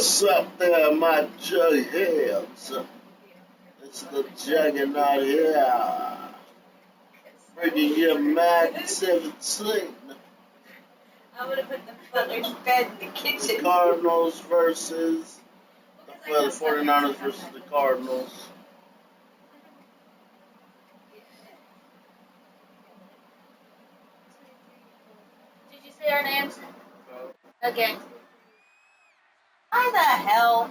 What's up there, my jugheads? It's the Juggernaut here, bringing you Madden 17. I would have put the butler's bed in the kitchen. The Cardinals versus, well, the 49ers versus the Cardinals. Did you say our names? Okay. Why the hell?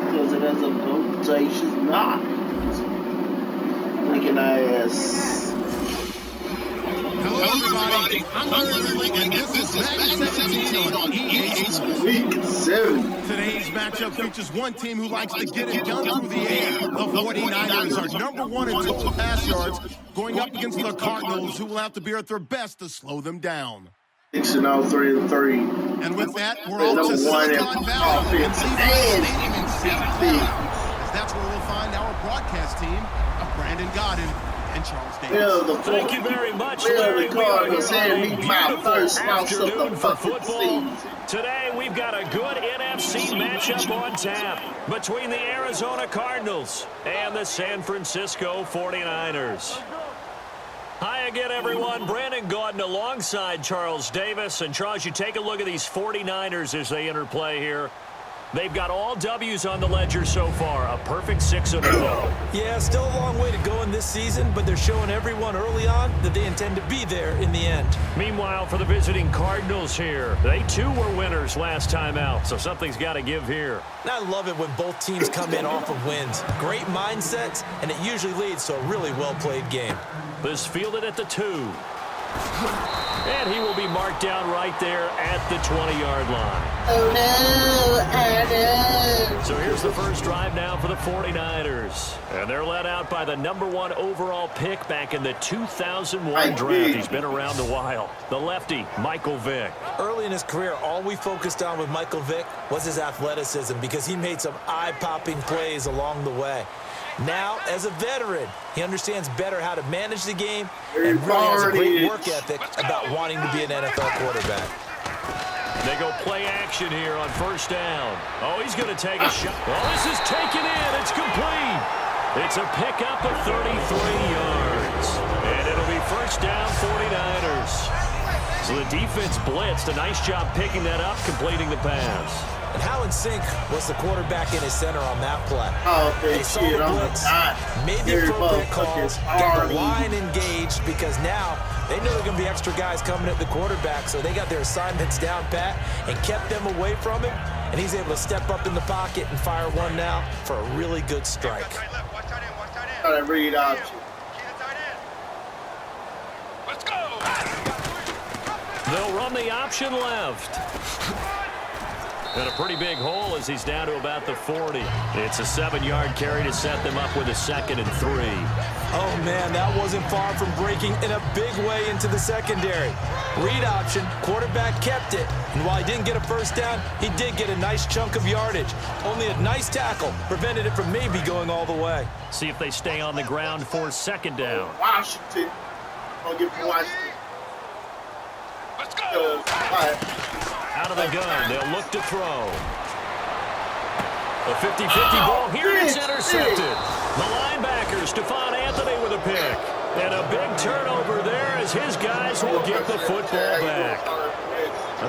Because it has a bodacious knot. Thinking ass. Hello, everybody. I'm Larry, and this is Madden 17 on EA. Week 7. Today's matchup features one team who likes to get it done through the air. The 49ers are #1 in total pass yards, going up against the Cardinals, who will have to be at their best to slow them down. 6-0, 3-3. And with that, we're off to Silicon Valley. Offense That's where we'll find our broadcast team of Brandon Godden and Charles Davis. Thank you very much, Well, Larry. the We are Cardinals having a had me my beautiful first loss of the afternoon for fucking football. season. Today, we've got a good NFC matchup on tap between the Arizona Cardinals and the San Francisco 49ers. Hi again, everyone. Brandon Gaudin alongside Charles Davis. And, Charles, you take a look at these 49ers as they enter play here. They've got all W's on the ledger so far, a perfect 6-0. Yeah, still a long way to go in this season, but they're showing everyone early on that they intend to be there in the end. Meanwhile, for the visiting Cardinals here, they too were winners last time out, so something's got to give here. And I love it when both teams come in off of wins. Great mindsets, and it usually leads to a really well-played game. This fielded at the 2. And he will be marked down right there at the 20-yard line. Oh no, So here's the first drive now for the 49ers. And they're led out by the #1 overall pick back in the 2001 draft. He's been around a while. The lefty, Michael Vick. Early in his career, all we focused on with Michael Vick was his athleticism because he made some eye-popping plays along the way. Now, as a veteran, he understands better how to manage the game and really has a great work ethic about wanting to be an NFL quarterback. They go play action here on first down. Oh, he's going to take a shot. Oh, this is taken in. It's complete. It's a pickup of 33 yards. And it'll be first down 49ers. So the defense blitzed. A nice job picking that up, completing the pass. And how in sync was the quarterback in his center on that play? Oh, they saw the blitz, made the appropriate calls, got the line engaged because now they know there are going to be extra guys coming at the quarterback, so they got their assignments down pat and kept them away from him, and he's able to step up in the pocket and fire one now for a really good strike. Got to read option. Let's go. They'll run the option left. And a pretty big hole as he's down to about the 40. It's a 7-yard carry to set them up with a 2nd and 3. Oh, man, that wasn't far from breaking in a big way into the secondary. Read option, quarterback kept it. And while he didn't get a first down, he did get a nice chunk of yardage. Only a nice tackle prevented it from maybe going all the way. See if they stay on the ground for 2nd down. Washington. I'll give Washington. Let's go. Out of the gun, they'll look to throw. A 50-50 ball here, it's intercepted. The linebacker, Stephon Anthony with a pick. And a big turnover there as his guys will get the football back.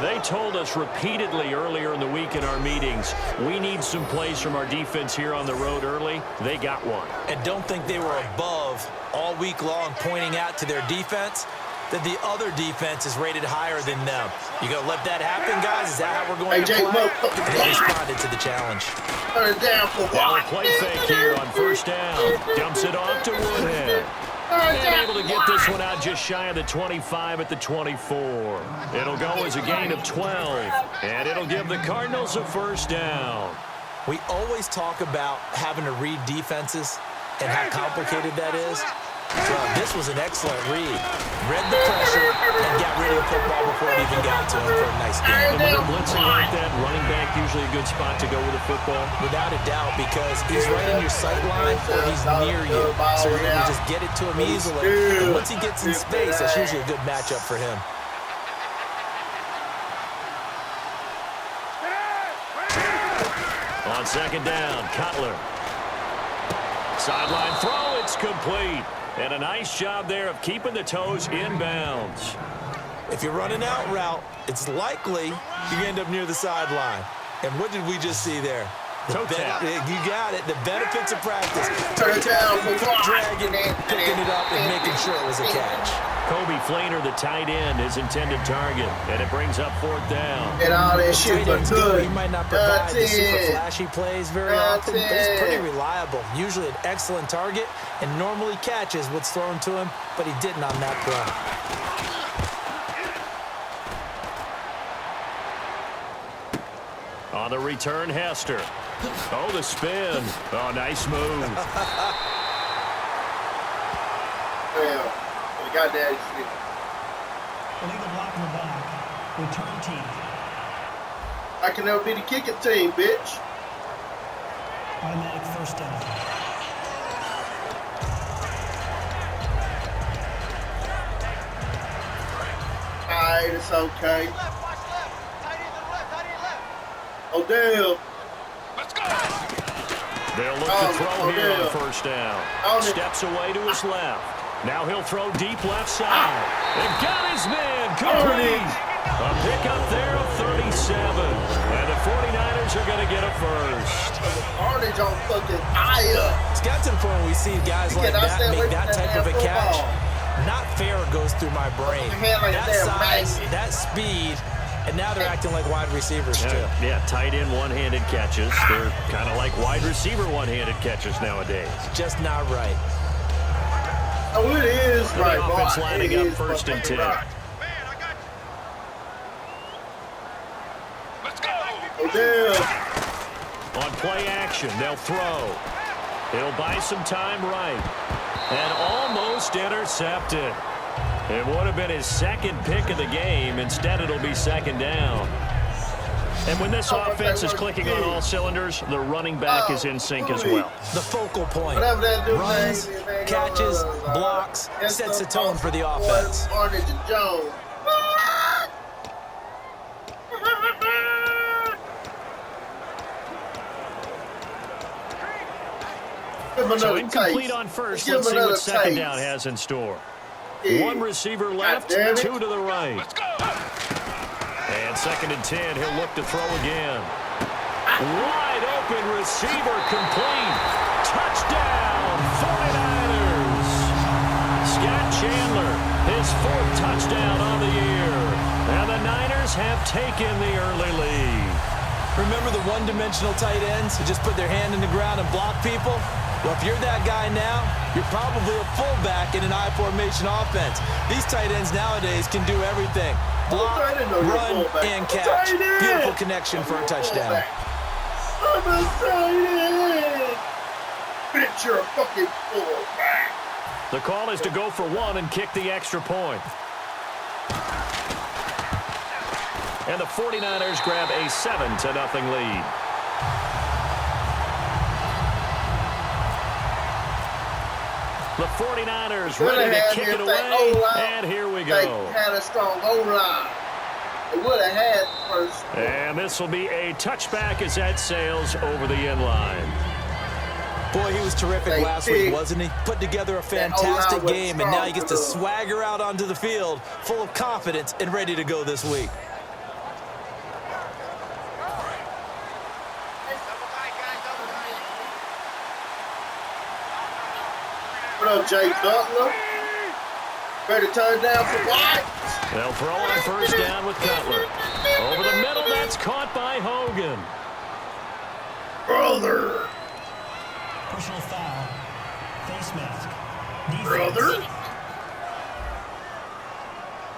They told us repeatedly earlier in the week in our meetings, we need some plays from our defense here on the road early. They got one. And don't think they were above all week long pointing out to their defense that the other defense is rated higher than them. You gonna let that happen, guys? Is that how we're going to play? And they responded to the challenge. Turn down for what? Play fake here on first down. Dumps it off to Woodhead. And able to get this one out just shy of the 25 at the 24. It'll go as a gain of 12. And it'll give the Cardinals a first down. We always talk about having to read defenses and how complicated that is. Well, this was an excellent read. Read the pressure and got rid of the football before it even got to him for a nice gain. And when they're blitzing like that, running back usually a good spot to go with a football. Without a doubt, because he's right in your sight line or he's near you. So you're able to just get it to him easily. And once he gets in space, that's usually a good matchup for him. On second down, Cutler. Sideline throw, it's complete. And a nice job there of keeping the toes inbounds. If you're running out route, it's likely you end up near the sideline. And what did we just see there? You got it. The benefits of practice. Turn it down, dragging it, picking it up, and making sure it was a catch. Kobe Flainer, the tight end, his intended target. And it brings up fourth down. And all that shit was good. He might not provide the super flashy plays very often, but he's pretty reliable. Usually an excellent target and normally catches what's thrown to him, but he didn't on that throw. On the return, Hester. Oh, the spin. Oh, nice move. Well, we got that shit. Illegal block in the back. Return team. I can never be the kicking team, bitch. Automatic first down. Alright, it's okay. Odell. Let's go. They'll look to throw here on first down. Steps away to his left. Now he'll throw deep left side. And got his man complete. A pickup there of 37. And the 49ers are going to get a first. Carnage on fucking fire. It's got to the point where we see guys like that make that type of a catch. Not fair goes through my brain. That size, that speed. And now they're acting like wide receivers, too. Yeah, tight end one-handed catches. They're kind of like wide receiver one-handed catches nowadays. Just not right. Oh, it is and right, the offense boy. lining up first and 10. Right. Let's go. Odell. On play action, they'll throw. He'll buy some time right. And almost intercepted. It would have been his second pick of the game. Instead, it'll be second down. And when this offense is clicking on all cylinders, the running back is in sync as well. The focal point. Runs, catches, blocks, sets the tone for the offense. Carnage and Jones. So incomplete on first. Let's see what second down has in store. One receiver left, two to the right. Let's go. And second and 10, he'll look to throw again. Wide open receiver complete. Touchdown, 49ers. Scott Chandler, his fourth touchdown on the year. And the Niners have taken the early lead. Remember the one-dimensional tight ends who just put their hand in the ground and block people? Well, if you're that guy now, you're probably a fullback in an I-formation offense. These tight ends nowadays can do everything. Block, run, and catch. Beautiful connection for a touchdown. I'm a tight end. Bitch, you're a fucking fullback. The call is to go for one and kick the extra point. And the 49ers grab a 7-0 lead. The 49ers ready to kick it away, and here we go. They had a strong O-line. They would have had first. And this will be a touchback as that sails over the end line. Boy, he was terrific last week, wasn't he? Put together a fantastic game, and now he gets to swagger out onto the field full of confidence and ready to go this week. What up, Jay Butler? Ready to turn down for White? They'll throw on first down with Cutler. Over the middle, that's caught by Hogan. Brother. Personal foul. Face mask. Defense.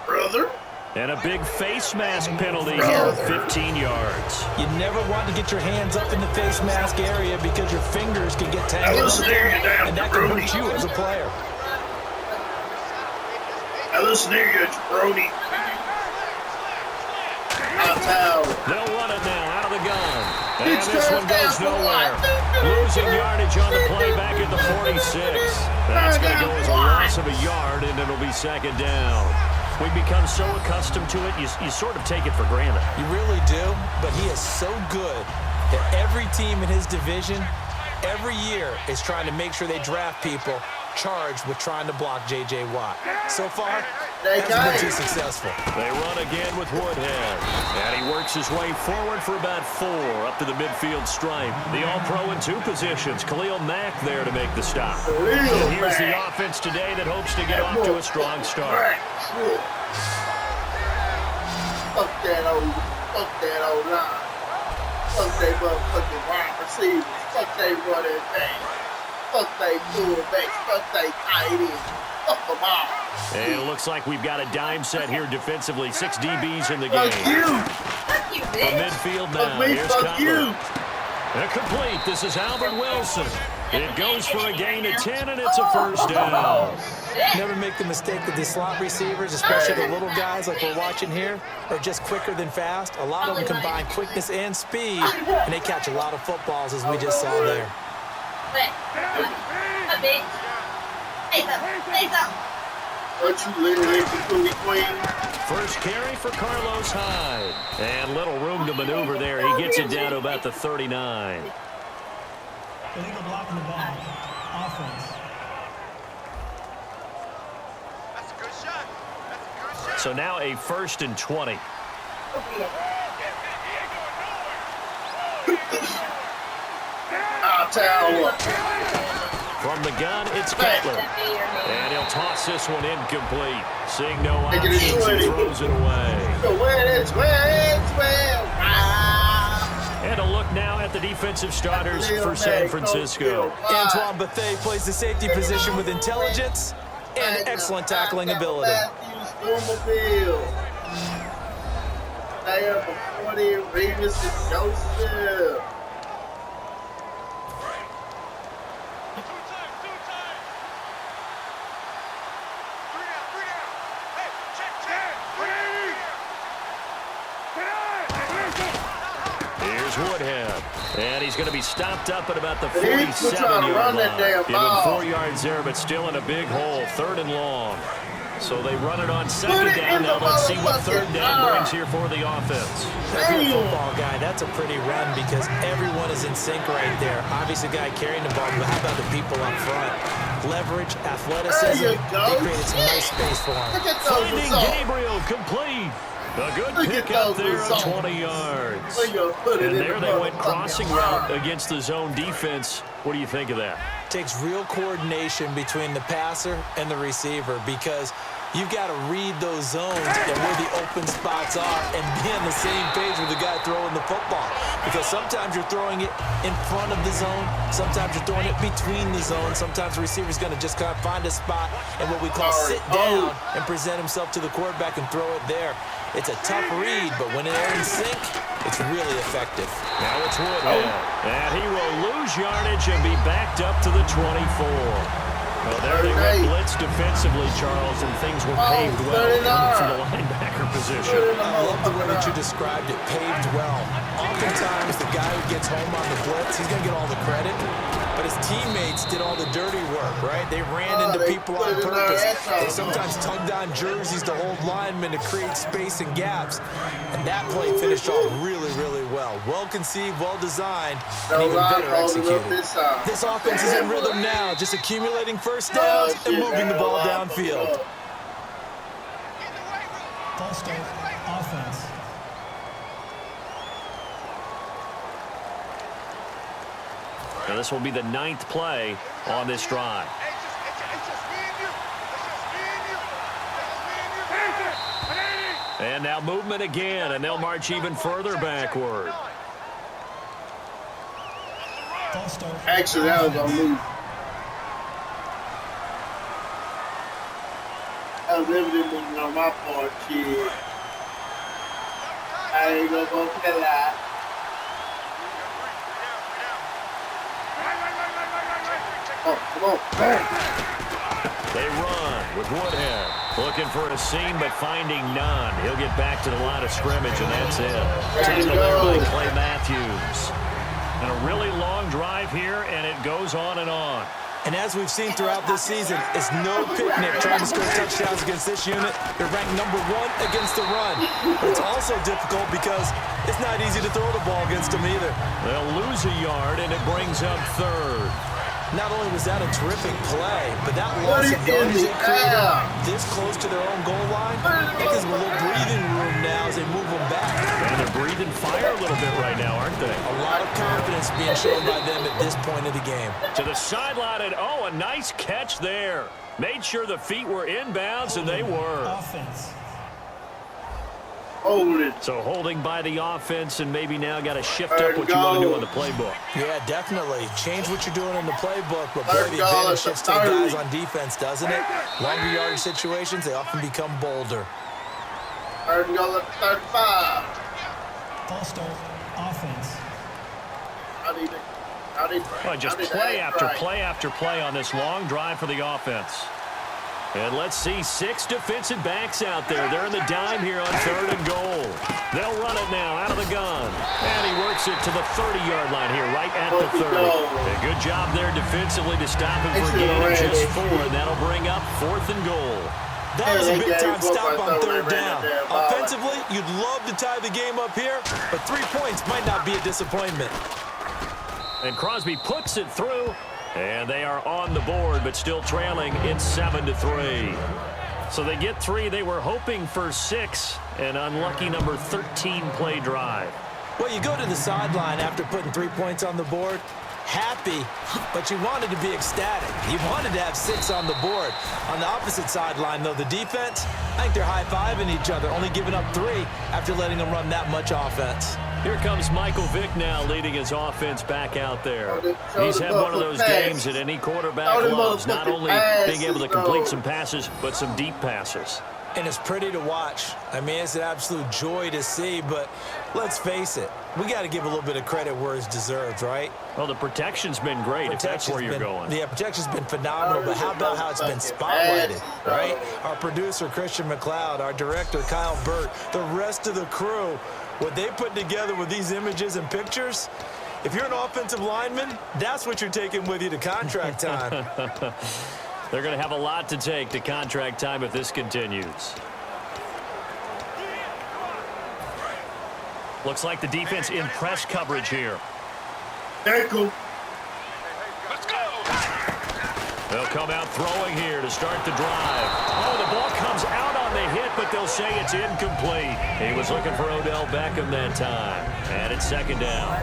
Brother. And a big face mask penalty here, 15 yards. You never want to get your hands up in the face mask area because your fingers can get tangled up there, and that can hurt you as a player. Now listen here, you jabroni. They'll run it now out of the gun. And this one goes nowhere. Losing yardage on the play back at the 46. That's going to go as a loss of a yard, and it'll be second down. We become so accustomed to it, you sort of take it for granted. You really do, but he is so good that every team in his division every year is trying to make sure they draft people charged with trying to block J.J. Watt. So far, hasn't been too successful. They run again with Woodhead. And he works his way forward for about 4 up to the midfield stripe. The All-Pro in 2 positions. Khalil Mack there to make the stop. And here's the offense today that hopes to get off to a strong start. Fuck that old line. Fuck they motherfucking wide receivers. Fuck they running back. Fuck they fullbacks. Fuck they tight ends. Fuck them all. And it looks like we've got a dime set here defensively. 6 DBs in the game. Fuck you. Fuck you, From bitch. midfield now. Fuck me. Here's Fuck Cutler. you. And complete. This is Albert Wilson. It goes for a gain of 10, and it's a first down. Never make the mistake that the slot receivers, especially the little guys like we're watching here, are just quicker than fast. A lot of them combine quickness and speed, and they catch a lot of footballs, as we just saw there. What you literally completely queen? First carry for Carlos Hyde. And little room to maneuver there. He gets it down to about the 39. Illegal block in the back. Offense. So now a 1st and 20. I'll tell you what. From the gun, it's Cutler. And he'll toss this one incomplete. Seeing no Take it options, easy. he throws it away. So well. And a look now at the defensive starters for San Francisco. Antoine Bethea plays the safety position with intelligence and excellent tackling ability. They are before the Remus and Joseph. Here's Woodhead. And he's going to be stopped up at about the He's trying to 47-yard run that line. damn Given ball. 4 yards there, but still in a big hole. 3rd and long. So they run it on Put second it down. in Now the let's see what 3rd motherfucking down line. brings here for the offense. If you're a football guy, that's a pretty run because everyone is in sync right there. Obviously, the guy carrying the ball, but how about the people up front? Leverage, athleticism, There you they go. created some nice space for him. Look at those Finding results. Gabriel complete. A good Look at pick up those there results. of 20 yards. We're gonna put it And in there the they went motherfucking crossing line. route against the zone defense. What do you think of that? Takes real coordination between the passer and the receiver because you've got to read those zones and where the open spots are and be on the same page with the guy throwing the football. Because sometimes you're throwing it in front of the zone, sometimes you're throwing it between the zones, sometimes the receiver's going to just kind of find a spot and what we call sit down and present himself to the quarterback and throw it there. It's a tough read, but when they're in sync, it's really effective. Now it's Woodhead. And he will lose yardage and be backed up to the 24. Well, there they went blitz defensively, Charles, and things were paved well from the linebacker position. I love the way that you described it, paved well. Oftentimes, the guy who gets home on the blitz, he's going to get all the credit, but his teammates did all the dirty work, right? They ran into people on purpose. They sometimes tugged on jerseys to hold linemen to create space and gaps, and that play finished off really, really well. Well conceived, well designed, and even better executed. This offense is in rhythm now, just accumulating first downs and moving the ball downfield. False start. Offense. Now this will be the 9th play on this drive. And now movement again, and they'll march even further backward. False start. Actually, that was on me. That was evident moving on my part, kid. I ain't gonna go for the lie. Oh, come on. They run with Woodhead. Looking for a seam, but finding none. He'll get back to the line of scrimmage, and that's it. Tackle there by Clay Matthews. And a really long drive here, and it goes on and on. And as we've seen throughout this season, it's no picnic trying to score touchdowns against this unit. They're ranked number 1 against the run. But it's also difficult because it's not easy to throw the ball against them either. They'll lose a yard, and it brings up third. Not only was that a terrific play, but that loss of yardage it created this close to their own goal line, it gives them a little breathing room now as they move them back. And they're breathing fire a little bit right now, aren't they? A lot of confidence being shown by them at this point of the game. To the sideline, and oh, a nice catch there. Made sure the feet were inbounds, and they were. Offense. So holding by the offense, and maybe now got to shift up what you want to do on the playbook. Yeah, definitely. Change what you're doing in the playbook, but boy, the advantage shifts to the guys on defense, doesn't it? Longer yardage situations, they often become bolder. 35. False start. Offense. Just play after play after play on this long drive for the offense. And let's see, 6 defensive backs out there. They're in the dime here on 3rd and goal. They'll run it now out of the gun. And he works it to the 30-yard line here, right at the 30. A good job there defensively to stop him for a gain of just 4. And that'll bring up 4th and goal. That was a big-time stop on 3rd down. Offensively, you'd love to tie the game up here, but 3 points might not be a disappointment. And Crosby puts it through. And they are on the board, but still trailing. It's 7-3. So they get 3. They were hoping for 6. An unlucky number 13 play drive. Well, you go to the sideline after putting 3 points on the board, happy, but you wanted to be ecstatic. You wanted to have 6 on the board. On the opposite sideline, though, the defense, I think they're high-fiving each other, only giving up 3 after letting them run that much offense. Here comes Michael Vick now leading his offense back out there. He's had one of those games that any quarterback loves, not only being able to complete some passes, but some deep passes. And it's pretty to watch. I mean, it's an absolute joy to see, but let's face it, we got to give a little bit of credit where it's deserved, right? Well, the protection's been great, if that's where you're going. Yeah, protection's been phenomenal, but how about how it's been spotlighted, right? Our producer, Christian McLeod, our director, Kyle Burt, the rest of the crew, what they put together with these images and pictures, if you're an offensive lineman, that's what you're taking with you to contract time. They're going to have a lot to take to contract time if this continues. Looks like the defense in press coverage here. Let's go. They'll come out throwing here to start the drive. Oh, the ball comes out on the hit, but they'll say it's incomplete. He was looking for Odell Beckham that time. And it's 2nd down.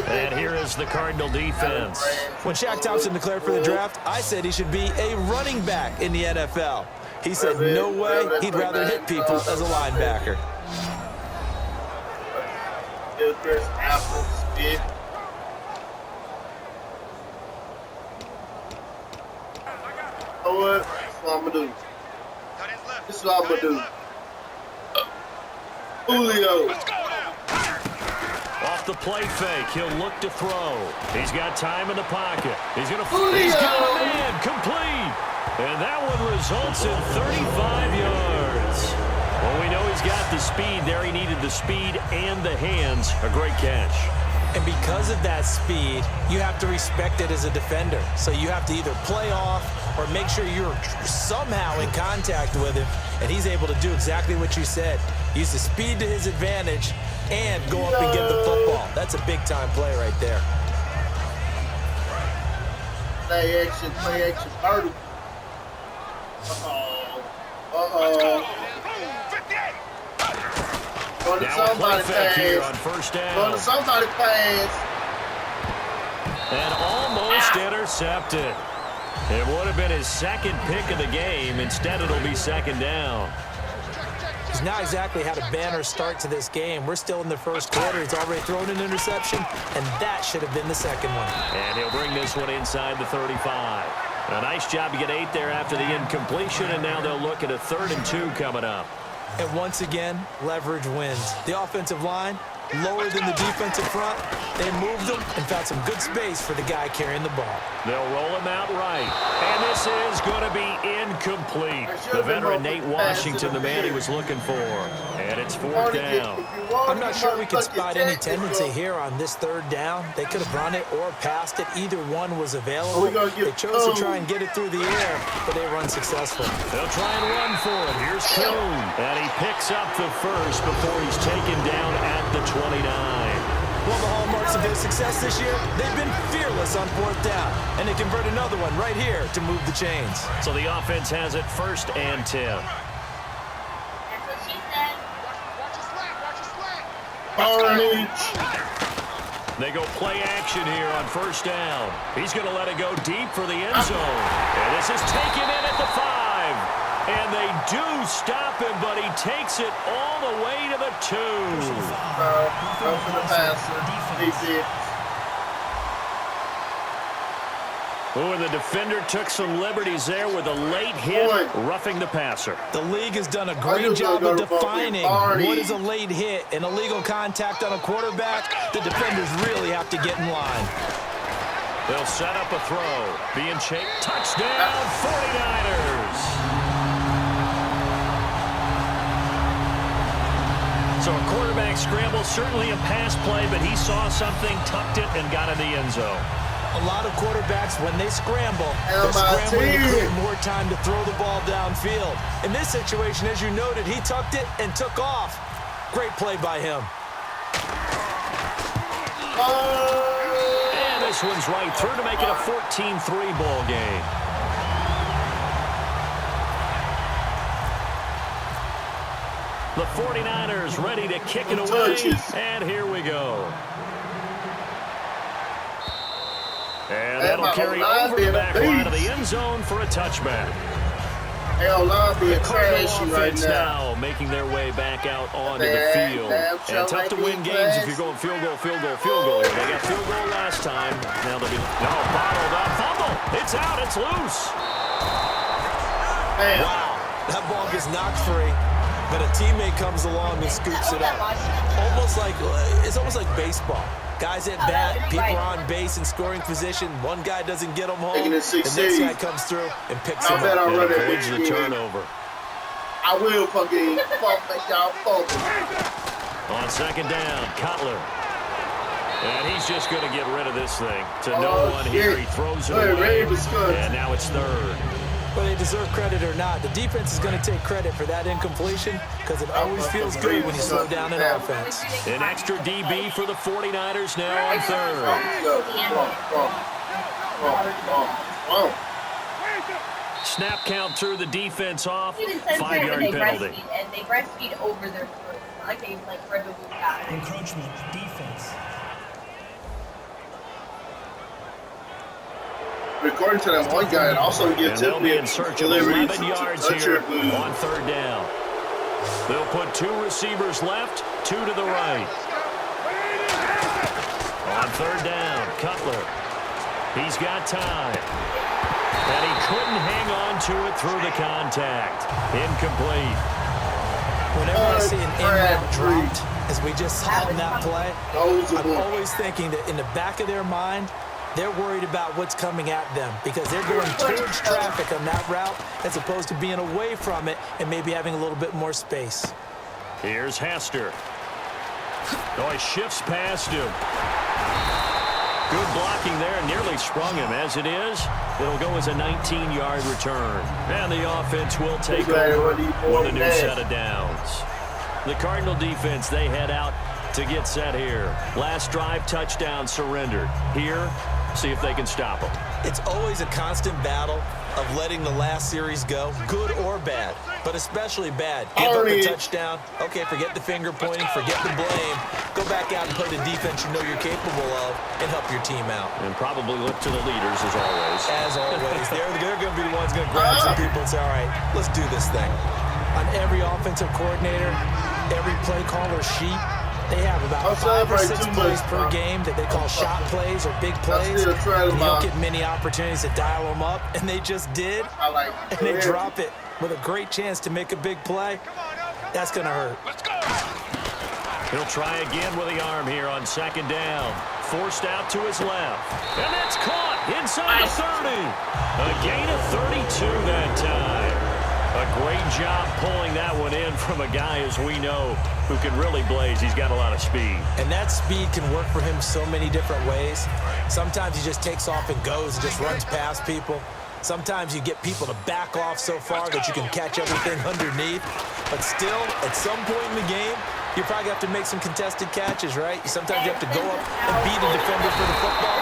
And here is the Cardinal defense. When Shaq Thompson declared for the draft, I said he should be a running back in the NFL. He said no way, he'd rather hit people as a linebacker. You know what? This is what I'm going to do. This is what I'm going to do. Julio. Off the play fake, he'll look to throw. He's got time in the pocket. He's going to... Julio. He's got a man, complete. And that one results in 35 yards. Well, we know he's got the speed there. He needed the speed and the hands. A great catch. And because of that speed, you have to respect it as a defender. So you have to either play off or make sure you're somehow in contact with him. And he's able to do exactly what you said. Use the speed to his advantage and go up and get the football. That's a big-time play right there. Play action, 30. Now a play fake here on 1st down. Somebody pass. And almost intercepted. It would have been his 2nd pick of the game. Instead, it'll be 2nd down. He's not exactly had a banner start to this game. We're still in the 1st quarter. He's already thrown an interception, and that should have been the 2nd one. And he'll bring this one inside the 35. A nice job to get 8 there after the incompletion, and now they'll look at a 3rd and 2 coming up. And once again, leverage wins. The offensive line, lower than the defensive front. They moved them and found some good space for the guy carrying the ball. They'll roll him out right. And this This is going to be incomplete. The veteran Nate Washington, the man he was looking for. And it's fourth down. I'm not sure we could spot any tendency here on this third down. They could have run it or passed it. Either one was available. They chose to try and get it through the air, but they were unsuccessful. They'll try and run for it. Here's Coon. And he picks up the first before he's taken down at the 29. Well, the hallmarks of their success this year, they've been fearless on fourth down, and they convert another one right here to move the chains. So the offense has it 1st and 10. That's what she said. They go play action here on 1st down. He's going to let it go deep for the end zone. And this is taken in at the 5. And they do stop him, but he takes it all the way to the 2. Oh, and the defender took some liberties there with a late hit, roughing the passer. The league has done a great job of defining what is a late hit. An illegal contact on a quarterback, the defenders really have to get in line. They'll set up a throw. Being chased. Touchdown, 49ers. So a quarterback scramble, certainly a pass play, but he saw something, tucked it, and got in the end zone. A lot of quarterbacks, when they scramble, they're scrambling to create more time to throw the ball downfield. In this situation, as you noted, he tucked it and took off. Great play by him. And this one's right through to make it a 14-3 ball game. The 49ers ready to kick it away, and here we go. And that'll carry over the back line of the end zone for a touchback. The Cardinals offense now making their way back out onto the field. And tough to win games if you're going field goal, field goal, field goal. They got field goal last time. Now they'll be bottled up. Fumble. It's out. It's loose. Wow. That ball gets knocked free. But a teammate comes along and scoops it up. It's almost like baseball. Guys at bat, people are on base in scoring position. One guy doesn't get them home. The next guy comes through and picks him up. And avoids the turnover. I will fucking y'all focus. On 2nd down, Cutler. And he's just going to get rid of this thing. To no one here. He throws it away. And now it's 3rd. Whether they deserve credit or not, the defense is going to take credit for that incompletion because it always feels good when you slow down an offense. An extra DB for the 49ers now on 3rd. Snap count threw the defense off. 5-yard penalty. And they breastfeed over their throat. Like they read the book out. Encroachment, defense. According to that one guy, it also gets they'll be in search of 11 yards here on 3rd down. They'll put 2 receivers left, 2 to the right. On 3rd down, Cutler. He's got time. And he couldn't hang on to it through the contact. Incomplete. Whenever I see an in-route dropped, as we just saw in that play, I'm always thinking that in the back of their mind, they're worried about what's coming at them because they're going towards traffic on that route as opposed to being away from it and maybe having a little bit more space. Here's Hester. Oh, he shifts past him. Good blocking there, nearly sprung him. As it is, it'll go as a 19-yard return. And the offense will take over with a new set of downs. The Cardinal defense, they head out to get set here. Last drive, touchdown surrendered. Here, see if they can stop them. It's always a constant battle of letting the last series go, good or bad, but especially bad. Give up a touchdown. Okay, forget the finger pointing, forget the blame. Go back out and play the defense you know you're capable of and help your team out. And probably look to the leaders as always. As always. They're going to be the ones going to grab some people and say, all right, let's do this thing. On every offensive coordinator, every play caller sheet, they have about 5 or 6 plays per game that they call shot plays or big plays. And you don't get many opportunities to dial them up, and they just did. And they drop it with a great chance to make a big play. That's going to hurt. He'll try again with the arm here on 2nd down. Forced out to his left. And that's caught inside the 30. A gain of job pulling that one in from a guy, as we know, who can really blaze. He's got a lot of speed. And that speed can work for him so many different ways. Sometimes he just takes off and goes and just runs past people. Sometimes you get people to back off so far that you can catch everything underneath. But still, at some point in the game, you probably have to make some contested catches, right? Sometimes you have to go up and beat a defender for the football.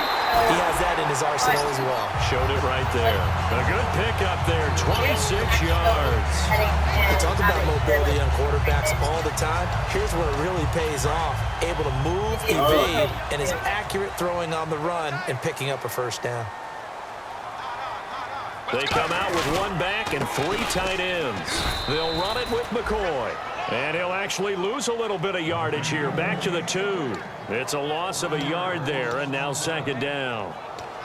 He has that in his arsenal as well. Showed it right there. A good pickup there, 26 yards. We talk about mobility on quarterbacks all the time. Here's where it really pays off. Able to move, evade, and is accurate throwing on the run and picking up a first down. They come out with one back and 3 tight ends. They'll run it with McCoy. And he'll actually lose a little bit of yardage here. Back to the 2. It's a loss of a yard there, and now second down.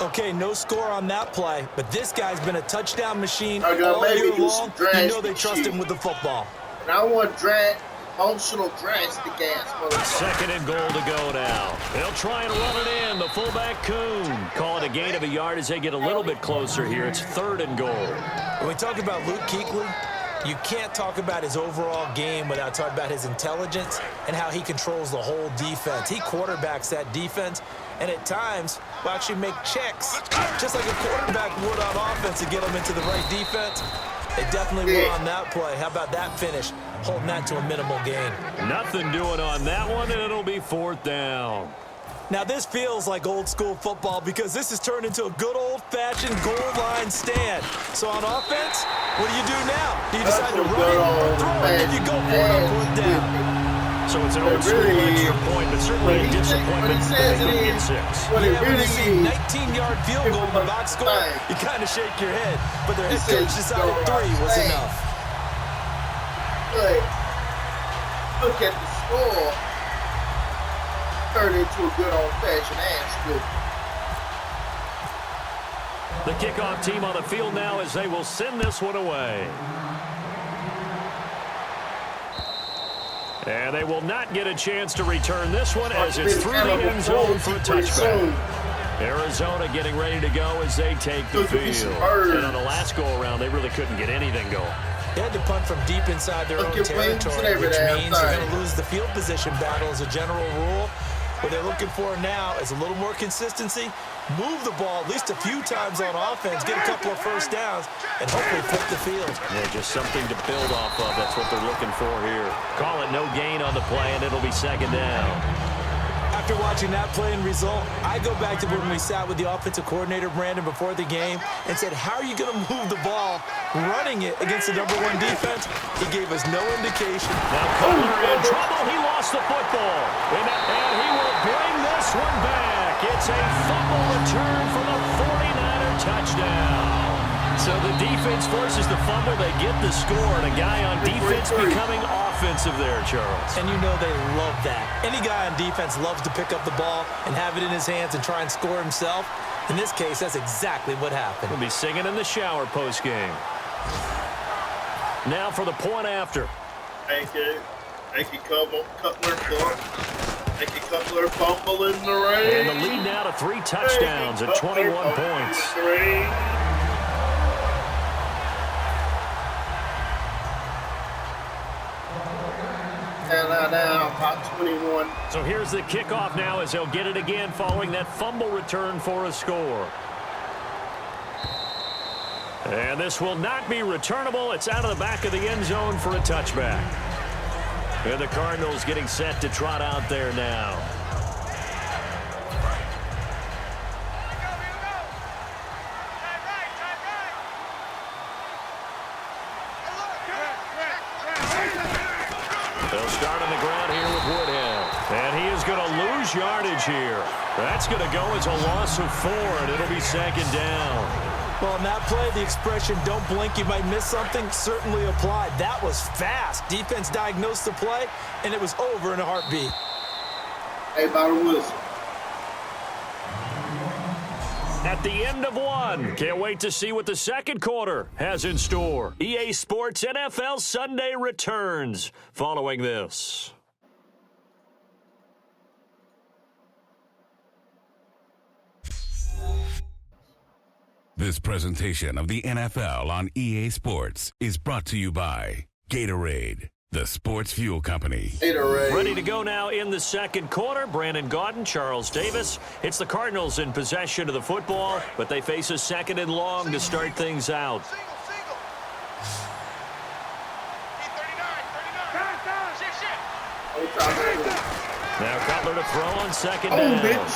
Okay, no score on that play, but this guy's been a touchdown machine all maybe year do long. some You know they trust him with the football. And I want emotional drastic ass motherfucker. 2nd and goal to go now. They'll try and run it in. The fullback, Kuhn. Call it a gain of a yard as they get a little bit closer here. It's 3rd and goal. When we talk about Luke Kuechly, you can't talk about his overall game without talking about his intelligence and how he controls the whole defense. He quarterbacks that defense, and at times will actually make checks, just like a quarterback would on offense to get them into the right defense. They definitely were on that play. How about that finish, holding that to a minimal gain? Nothing doing on that one, and it'll be 4th down. Now, this feels like old-school football because this has turned into a good old-fashioned goal line stand. So on offense, what do you do now? Do you decide to run it or throw it? If you go for it on 4th down. So it's an old-school extra point, but certainly a disappointment that they don't get 6. What it When you really see 19-yard field goal in the box score, you kind of shake your head. But their head coach decided 3 was enough. But look at the score. Turned into a good old-fashioned ass whooping. The kickoff team on the field now as they will send this one away. And they will not get a chance to return this one as it's through the end zone for a touchback. Arizona getting ready to go as they take the field. And on the last go-around, they really couldn't get anything going. They had to punt from deep inside their own territory, which means they're going to lose the field position battle as a general rule. What they're looking for now is a little more consistency, move the ball at least a few times on offense, get a couple of first downs, and hopefully flip the field. Yeah, just something to build off of. That's what they're looking for here. Call it no gain on the play, and it'll be 2nd down. After watching that play and result, I go back to when we sat with the offensive coordinator, Brandon, before the game and said, how are you going to move the ball running it against the #1 defense? He gave us no indication. Now Cutler in trouble. He lost the football. And he will bring this one back. It's a fumble return for the 49er touchdown. So the defense forces the fumble. They get the score, and a guy on defense becoming offensive there, Charles. And you know they love that. Any guy on defense loves to pick up the ball and have it in his hands and try and score himself. In this case, that's exactly what happened. We'll be singing in the shower post-game. Now for the point after. Thank you. Thank you, Cutler. Thank you, Cutler. Fumble in the rain. And the lead now to 3 touchdowns at 21 points. And now about 21. So here's the kickoff now as they'll get it again following that fumble return for a score. And this will not be returnable. It's out of the back of the end zone for a touchback. And the Cardinals getting set to trot out there now. They'll start on the ground here with Woodhead. And he is going to lose yardage here. That's going to go as a loss of 4, and it'll be 2nd down. Well, on that play, the expression, don't blink, you might miss something, certainly applied. That was fast. Defense diagnosed the play, and it was over in a heartbeat. Hey, Byron Wilson. At the end of 1. Can't wait to see what the second quarter has in store. EA Sports NFL Sunday returns following this. This presentation of the NFL on EA Sports is brought to you by Gatorade, the sports fuel company. Gatorade. Ready to go now in the second quarter. Brandon Gaudin, Charles Davis. It's the Cardinals in possession of the football, but they face a second and long to start things out. Now Cutler to throw on second down.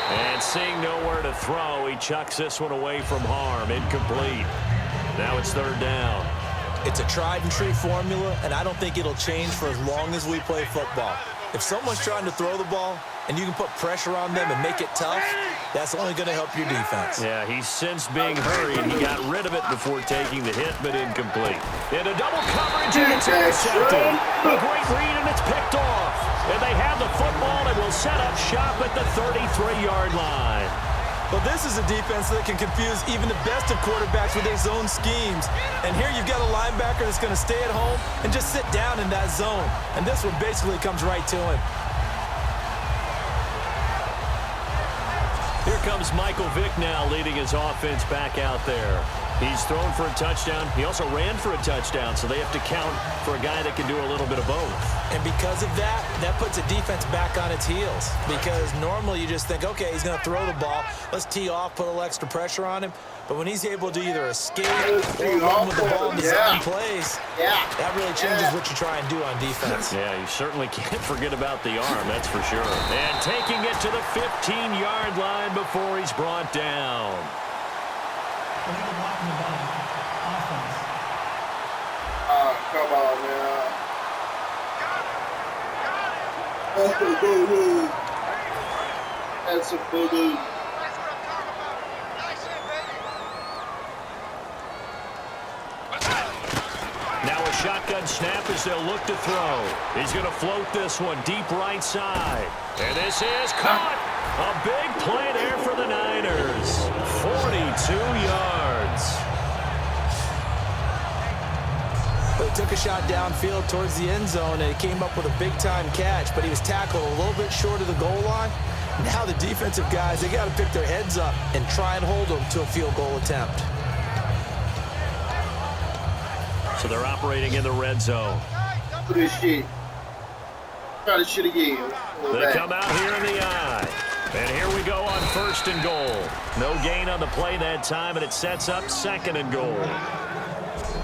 And seeing nowhere to throw, he chucks this one away from harm. Incomplete. Now it's third down. It's a tried-and-true formula, and I don't think it'll change for as long as we play football. If someone's trying to throw the ball and you can put pressure on them and make it tough, that's only going to help your defense. Yeah, he's since being hurried. He got rid of it before taking the hit, but incomplete. Into double coverage, and it's intercepted. A great read, and it's picked off. And they have the football and will set up shop at the 33-yard line. Well, this is a defense that can confuse even the best of quarterbacks with their zone schemes. And here you've got a linebacker that's going to stay at home and just sit down in that zone. And this one basically comes right to him. Here comes Michael Vick now leading his offense back out there. He's thrown for a touchdown. He also ran for a touchdown, so they have to count for a guy that can do a little bit of both. And because of that, that puts a defense back on its heels. Because normally you just think, okay, he's going to throw the ball. Let's tee off, put a little extra pressure on him. But when he's able to either escape or run with the ball in the zone plays, that really changes what you try and do on defense. Yeah, you certainly can't forget about the arm, that's for sure. And taking it to the 15-yard line before he's brought down. Illegal block in the back. Offense. Come on, man. That's a boo-boo. That's a boo-boo. Now a shotgun snap as they'll look to throw. He's going to float this one deep right side. And this is caught. A big play there for the Niners. 42 yards. But he took a shot downfield towards the end zone, and he came up with a big-time catch, but he was tackled a little bit short of the goal line. Now the defensive guys, they got to pick their heads up and try and hold them to a field goal attempt. So they're operating in the red zone. Look at this shit. Try this shit again. They come out here in the eye. And here we go on first and goal. No gain on the play that time, and it sets up second and goal.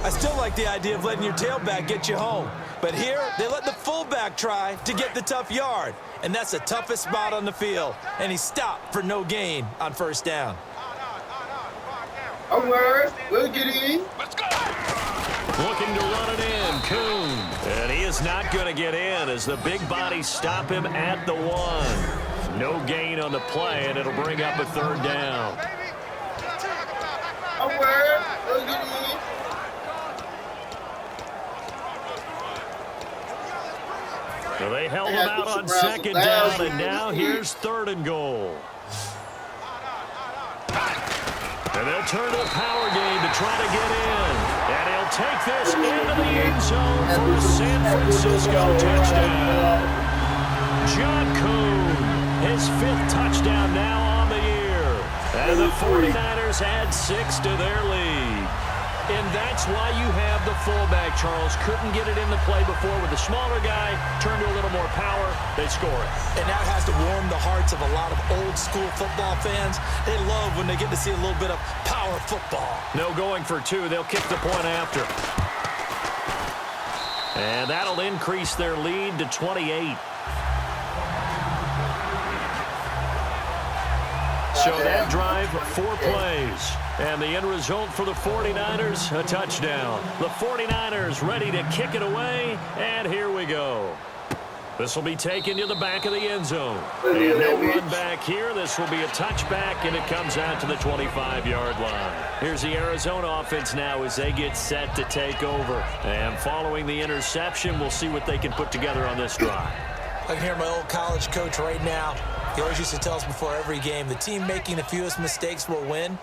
I still like the idea of letting your tailback get you home. But here, they let the fullback try to get the tough yard. And that's the toughest spot on the field. And he stopped for no gain on first down. All right, we'll get in. Let's go. Looking to run it in, Kuhn. And he is not going to get in as the big bodies stop him at the 1. No gain on the play, and it'll bring up a third down. All right, we'll get in. So they held him out on second down, and now here's third and goal. And they'll turn to the power game to try to get in. And he'll take this into the end zone for a San Francisco touchdown. John Kuhn, his 5th touchdown now on the year. And the 49ers add 6 to their lead. And that's why you have the fullback, Charles. Couldn't get it into play before with the smaller guy. Turned to a little more power. They score it. And that has to warm the hearts of a lot of old-school football fans. They love when they get to see a little bit of power football. No going for 2. They'll kick the point after. And that'll increase their lead to 28. So that drive, 4 plays. And the end result for the 49ers, a touchdown. The 49ers ready to kick it away, and here we go. This will be taken to the back of the end zone. And no run back here. This will be a touchback, and it comes out to the 25-yard line. Here's the Arizona offense now as they get set to take over. And following the interception, we'll see what they can put together on this drive. I can hear my old college coach right now. He always used to tell us before every game, the team making the fewest mistakes will win.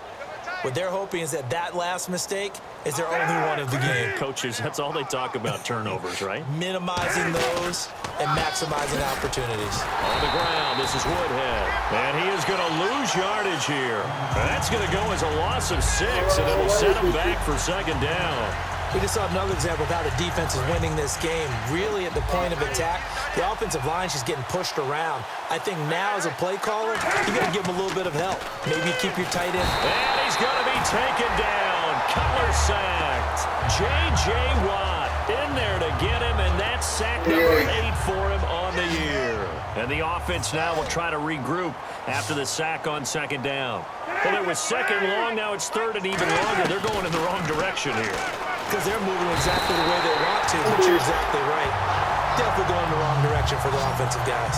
What they're hoping is that that last mistake is their only one of the game. Coaches, that's all they talk about, turnovers, right? Minimizing those and maximizing opportunities. On the ground, this is Woodhead. And he is going to lose yardage here. That's going to go as a loss of 6, and it'll set him back for second down. We just saw another example of how the defense is winning this game. Really at the point of attack, the offensive line is just getting pushed around. I think now as a play caller, you got to give him a little bit of help. Maybe keep your tight end. And he's going to be taken down. Cutler sacked. J.J. Watt in there to get him, and that's sack number 8 for him on the year. And the offense now will try to regroup after the sack on second down. Well, it was second long, now it's third and even longer. They're going in the wrong direction here. Because they're moving exactly the way they want to, but you're exactly right. Definitely going in the wrong direction for the offensive guys.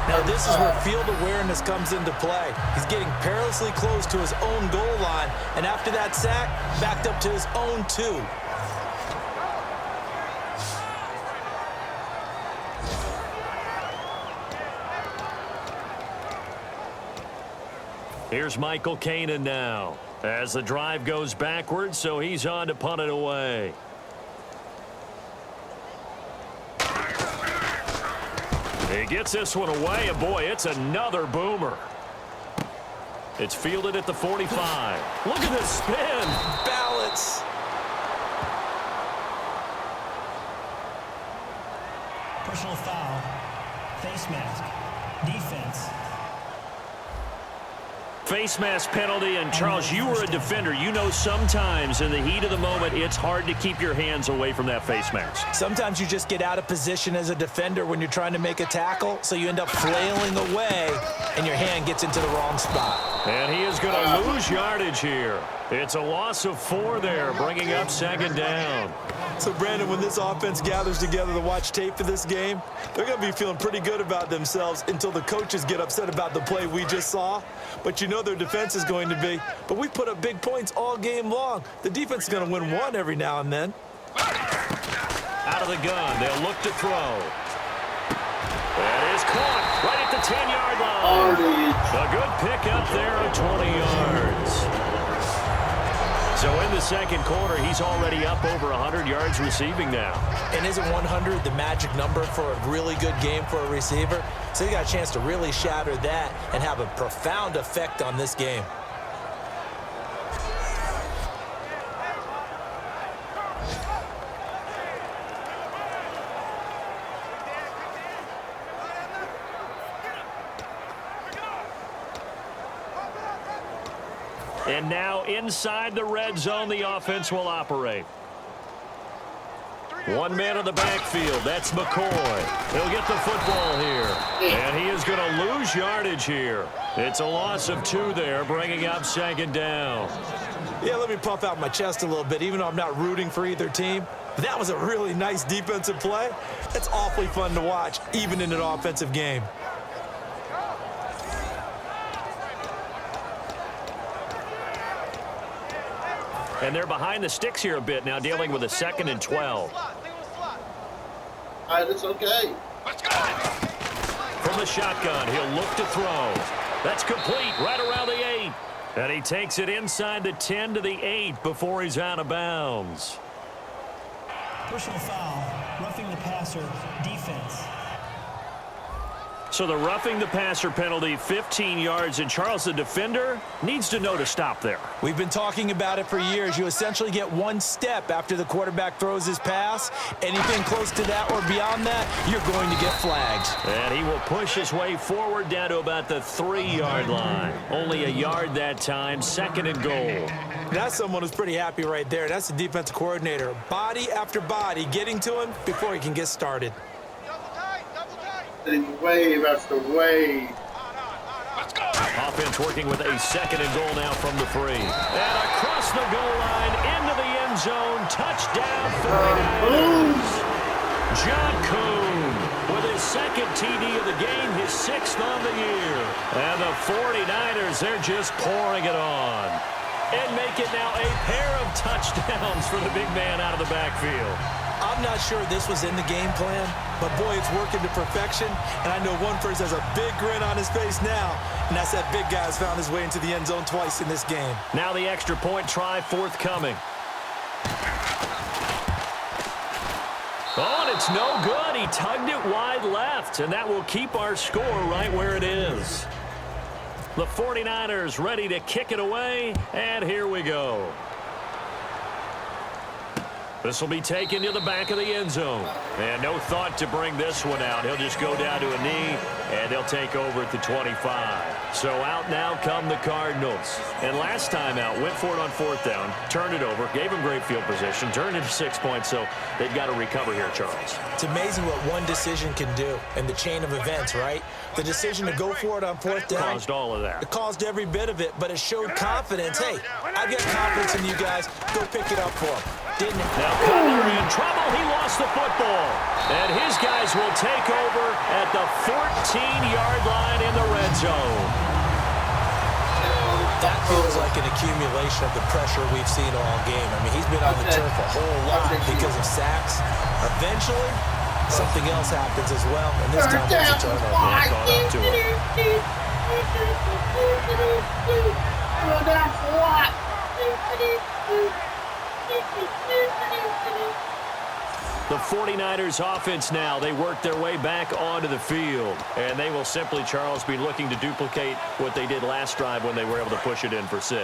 Now this is where field awareness comes into play. He's getting perilously close to his own goal line, and after that sack, backed up to his own 2. Here's Michael Kanan now as the drive goes backwards, so he's on to punt it away. He gets this one away, and boy, it's another boomer. It's fielded at the 45. Look at this spin. Balance. Personal foul. Face mask. Defense. Face mask penalty, and Charles, you were a defender. You know sometimes in the heat of the moment, it's hard to keep your hands away from that face mask. Sometimes you just get out of position as a defender when you're trying to make a tackle, so you end up flailing away, and your hand gets into the wrong spot. And he is going to lose yardage here. It's a loss of 4 there, bringing up second down. So, Brandon, when this offense gathers together to watch tape for this game, they're going to be feeling pretty good about themselves until the coaches get upset about the play we just saw. But you know their defense is going to be. But we put up big points all game long. The defense is going to win one every now and then. Out of the gun, they'll look to throw. That is caught right at the 10-yard line. A good pickup there of 20 yards. So in the second quarter, he's already up over 100 yards receiving now. And isn't 100 the magic number for a really good game for a receiver? So he got a chance to really shatter that and have a profound effect on this game. And now inside the red zone, the offense will operate. One man in the backfield. That's McCoy. He'll get the football here. And he is going to lose yardage here. It's a loss of 2 there, bringing up second down. Yeah, let me puff out my chest a little bit, even though I'm not rooting for either team. That was a really nice defensive play. It's awfully fun to watch, even in an offensive game. And they're behind the sticks here a bit now, dealing with a 2nd and 12. All right, it's okay. Let's go. From the shotgun, he'll look to throw. That's complete right around the 8. And he takes it inside the 10 to the 8 before he's out of bounds. Personal foul. Roughing the passer. Defense. So the roughing the passer penalty, 15 yards, and Charles, the defender, needs to know to stop there. We've been talking about it for years. You essentially get 1 step after the quarterback throws his pass. Anything close to that or beyond that, you're going to get flagged. And he will push his way forward down to about the 3-yard line. Only a yard that time, 2nd and goal. That's someone who's pretty happy right there. That's the defensive coordinator. Body after body getting to him before he can get started. Wave after wave. Let's go. Offense working with a 2nd and goal now from the 3. And across the goal line, into the end zone, touchdown 49ers. John Kuhn with his 2nd TD of the game, his 6th on the year. And the 49ers, they're just pouring it on. And make it now a pair of touchdowns for the big man out of the backfield. I'm not sure this was in the game plan, but boy, it's working to perfection. And I know one person has a big grin on his face now, and that's that big guy who's found his way into the end zone twice in this game. Now the extra point try forthcoming. Oh, and it's no good. He tugged it wide left, and that will keep our score right where it is. The 49ers ready to kick it away, and here we go. This will be taken to the back of the end zone. And no thought to bring this one out. He'll just go down to a knee, and they'll take over at the 25. So out now come the Cardinals. And last time out, went for it on fourth down, turned it over, gave them great field position, turned it to 6 points, so they've got to recover here, Charles. It's amazing what one decision can do in the chain of events, right? The decision to go for it on fourth down. Caused all of that. It caused every bit of it, but it showed confidence. Hey, I've got confidence in you guys. Go pick it up for them. Didn't it? Now Cutler in trouble. He lost the football. And his guys will take over at the 14-yard line in the red zone. That feels like an accumulation of the pressure we've seen all game. I mean, he's been on the turf a whole lot because of sacks. Eventually, something else happens as well, and this time it's a turnover. Yeah, caught up to it. The 49ers offense now, they work their way back onto the field. And they will simply, Charles, be looking to duplicate what they did last drive when they were able to push it in for 6.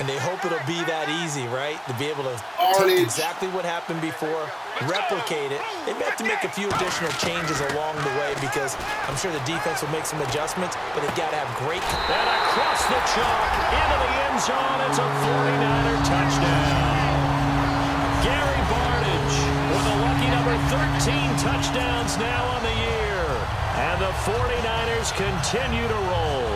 And they hope it'll be that easy, right? To be able to take exactly what happened before, replicate it. They may have to make a few additional changes along the way because I'm sure the defense will make some adjustments, but they've got to have great... And across the chalk, into the end zone, it's a 49er touchdown. Gary Barnidge with a lucky number 13 touchdowns now on the year. And the 49ers continue to roll.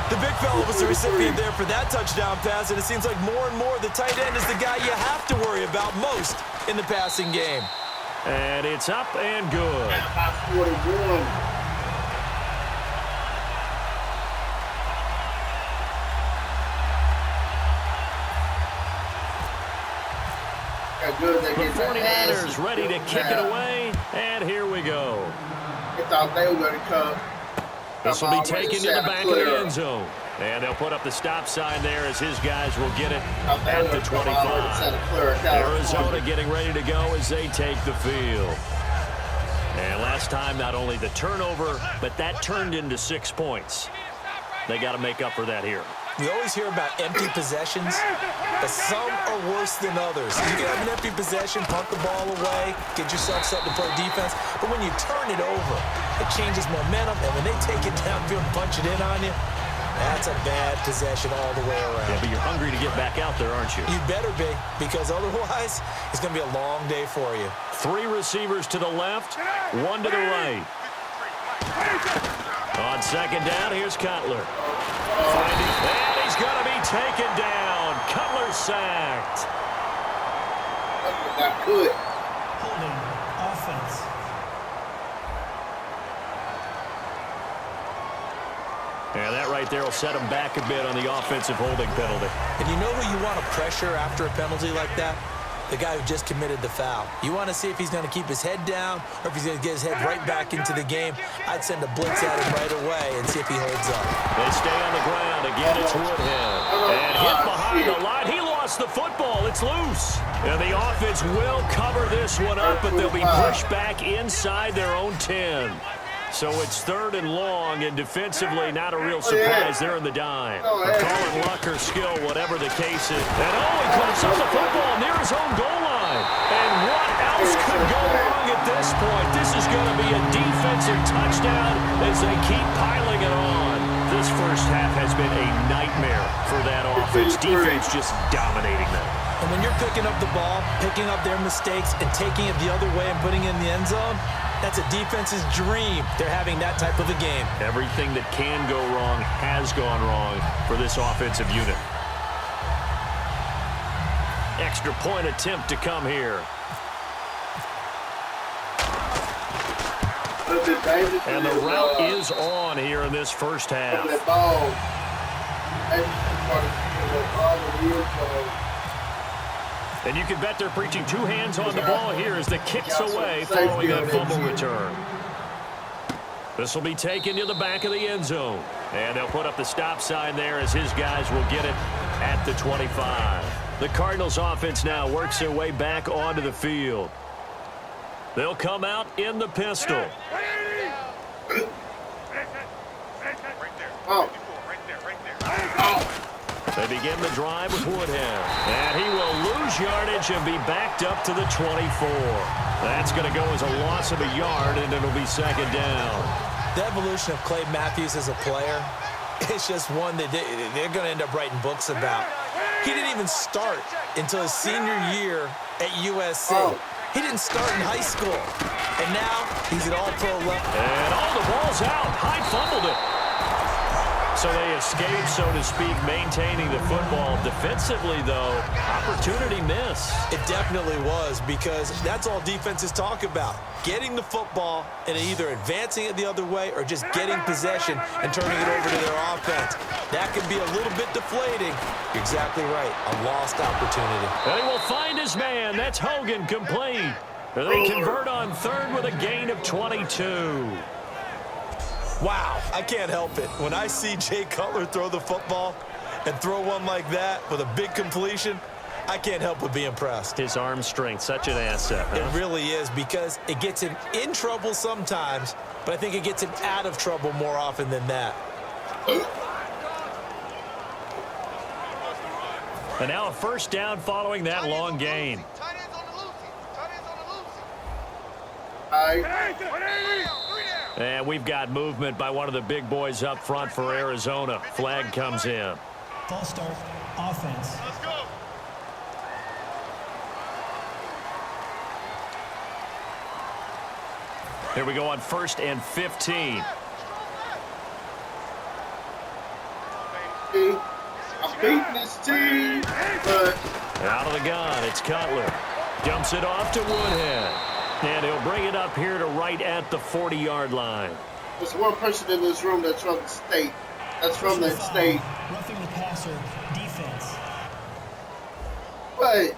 The big fella was the recipient there for that touchdown pass, and it seems like more and more the tight end is the guy you have to worry about most in the passing game. And it's up and good. The 49ers ready to kick it away, and here we go. They thought they were going to come. This will be taken to the back of the end zone. And they'll put up the stop sign there as his guys will get it at the 25. Arizona getting ready to go as they take the field. And last time, not only the turnover, but that turned into 6 points. They got to make up for that here. We always hear about empty possessions, but some are worse than others. You can have an empty possession, punt the ball away, get yourself set to play defense, but when you turn it over, it changes momentum, and when they take it downfield and punch it in on you, that's a bad possession all the way around. Yeah, but you're hungry to get back out there, aren't you? You better be, because otherwise, it's going to be a long day for you. 3 receivers to the left, 1 to the right. On second down, here's Cutler. And he's going to be taken down. Cutler sacked. Not good. Holding offense. And that right there will set him back a bit on the offensive holding penalty. And you know who you want to pressure after a penalty like that? The guy who just committed the foul. You want to see if he's going to keep his head down or if he's going to get his head right back into the game. I'd send a blitz at him right away and see if he holds up. They stay on the ground. Again, it's Woodhead. And hit behind the line. He lost the football. It's loose. And the offense will cover this one up, but they'll be pushed back inside their own 10. So it's 3rd and long, and defensively, not a real surprise. They're in the dime. But call it luck or skill, whatever the case is. And he coughs up the football near his own goal line. And what else could go wrong at this point? This is going to be a defensive touchdown as they keep piling it on. This first half has been a nightmare for that offense. Defense just dominating them. And when you're picking up the ball, picking up their mistakes, and taking it the other way and putting it in the end zone, that's a defense's dream. They're having that type of a game. Everything that can go wrong has gone wrong for this offensive unit. Extra point attempt to come here. And the route is on here in this first half. And you can bet they're preaching two hands on the ball here as the kick's away following that fumble return. This will be taken to the back of the end zone. And they'll put up the stop sign there as his guys will get it at the 25. The Cardinals offense now works their way back onto the field. They'll come out in the pistol. They begin the drive with Woodhead. And he will lose yardage and be backed up to the 24. That's going to go as a loss of a yard, and it'll be second down. The evolution of Clay Matthews as a player, it's just one that they're going to end up writing books about. He didn't even start until his senior year at USC. He didn't start in high school. And now he's at all-pro level. And the ball's out. Hyde fumbled it. So they escape, so to speak, maintaining the football. Defensively, though, opportunity miss. It definitely was, because that's all defenses talk about. Getting the football and either advancing it the other way or just getting possession and turning it over to their offense. That can be a little bit deflating. You're exactly right. A lost opportunity. And he will find his man. That's Hogan complete. And they convert on third with a gain of 22. Wow, I can't help it. When I see Jay Cutler throw the football and throw one like that with a big completion, I can't help but be impressed. His arm strength, such an asset, huh? It really is, because it gets him in trouble sometimes, but I think it gets him out of trouble more often than that. And now a first down following that long gain. And we've got movement by one of the big boys up front for Arizona. Flag comes in. False start, offense. Let's go. Here we go on 1st and 15. I'm beating this team, but out of the gun, it's Cutler. Dumps it off to Woodhead. And he'll bring it up here to right at the 40-yard line. there's one person in this room that's from the state. That's from that state. Roughing the passer, defense. But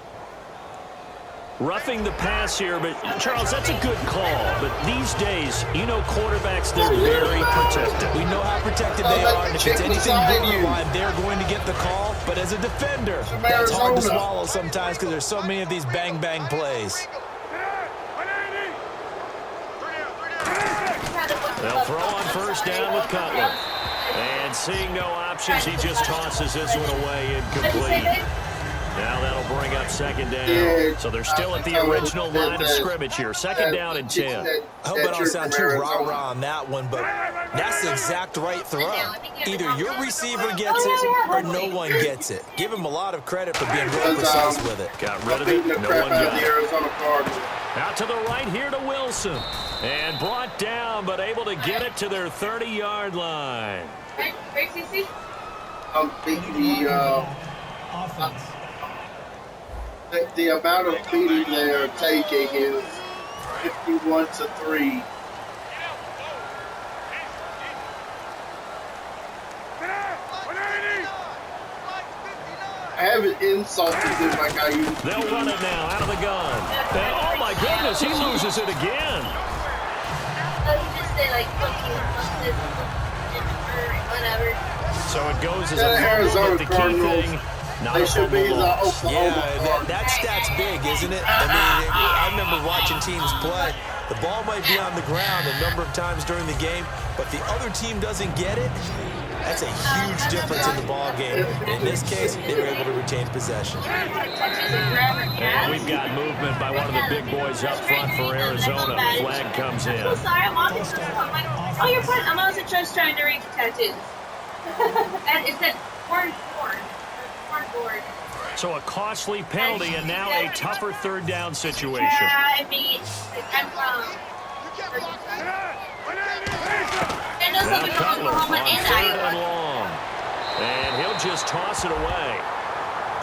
Roughing the pass here, but Charles, that's a good call. But these days, you know, quarterbacks, they're very protected. We know how protected they are, and if it's anything borderline, they're going to get the call. But as a defender, that's hard to swallow sometimes because there's so many of these bang-bang plays. They'll throw on first down with Cutler. And seeing no options, he just tosses this one away incomplete. Now that'll bring up second down. So they're still at the original line of scrimmage here. Second down and 10. I hope I don't sound too rah-rah on that one, but that's the exact right throw. Either your receiver gets it or no one gets it. Give him a lot of credit for being real precise with it. Got rid of it. No one got it. Out to the right here to Wilson. And brought down, but able to get it to their 30-yard line. I'm thinking Offense. the amount of beating they are taking is 51-3. I haven't insulted them like I used to. They'll run it now out of the gun. And oh my goodness, he loses it again. So it goes as a fumble, but the key thing, not a fumble loss. Yeah, that stat's big, isn't it? I mean, I remember watching teams play. The ball might be on the ground a number of times during the game, but the other team doesn't get it. That's a huge difference in the ball game. In this case, they were able to retain possession. And we've got movement by one of the big boys up front for Arizona. Flag comes in. I'm sorry, I'm walking. Oh, you're fine. I'm also just trying to read the tattoos. And it said corn board. So a costly penalty and now a tougher third down situation. Yeah, I mean, I'm Now Cutler on third and long. And he'll just toss it away.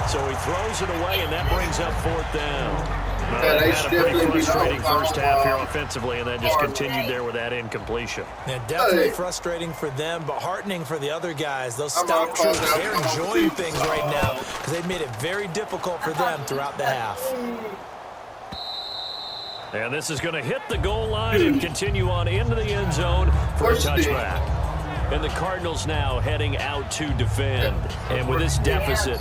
So he throws it away, and that brings up fourth down. Well, they had a pretty frustrating first half here offensively, and then just continued there with that incompletion. Yeah, definitely frustrating for them, but heartening for the other guys. Those stop troopers, they're enjoying things right now. because they've made it very difficult for them throughout the half. And this is going to hit the goal line and continue on into the end zone for a touchback. And the Cardinals now heading out to defend. And with this deficit,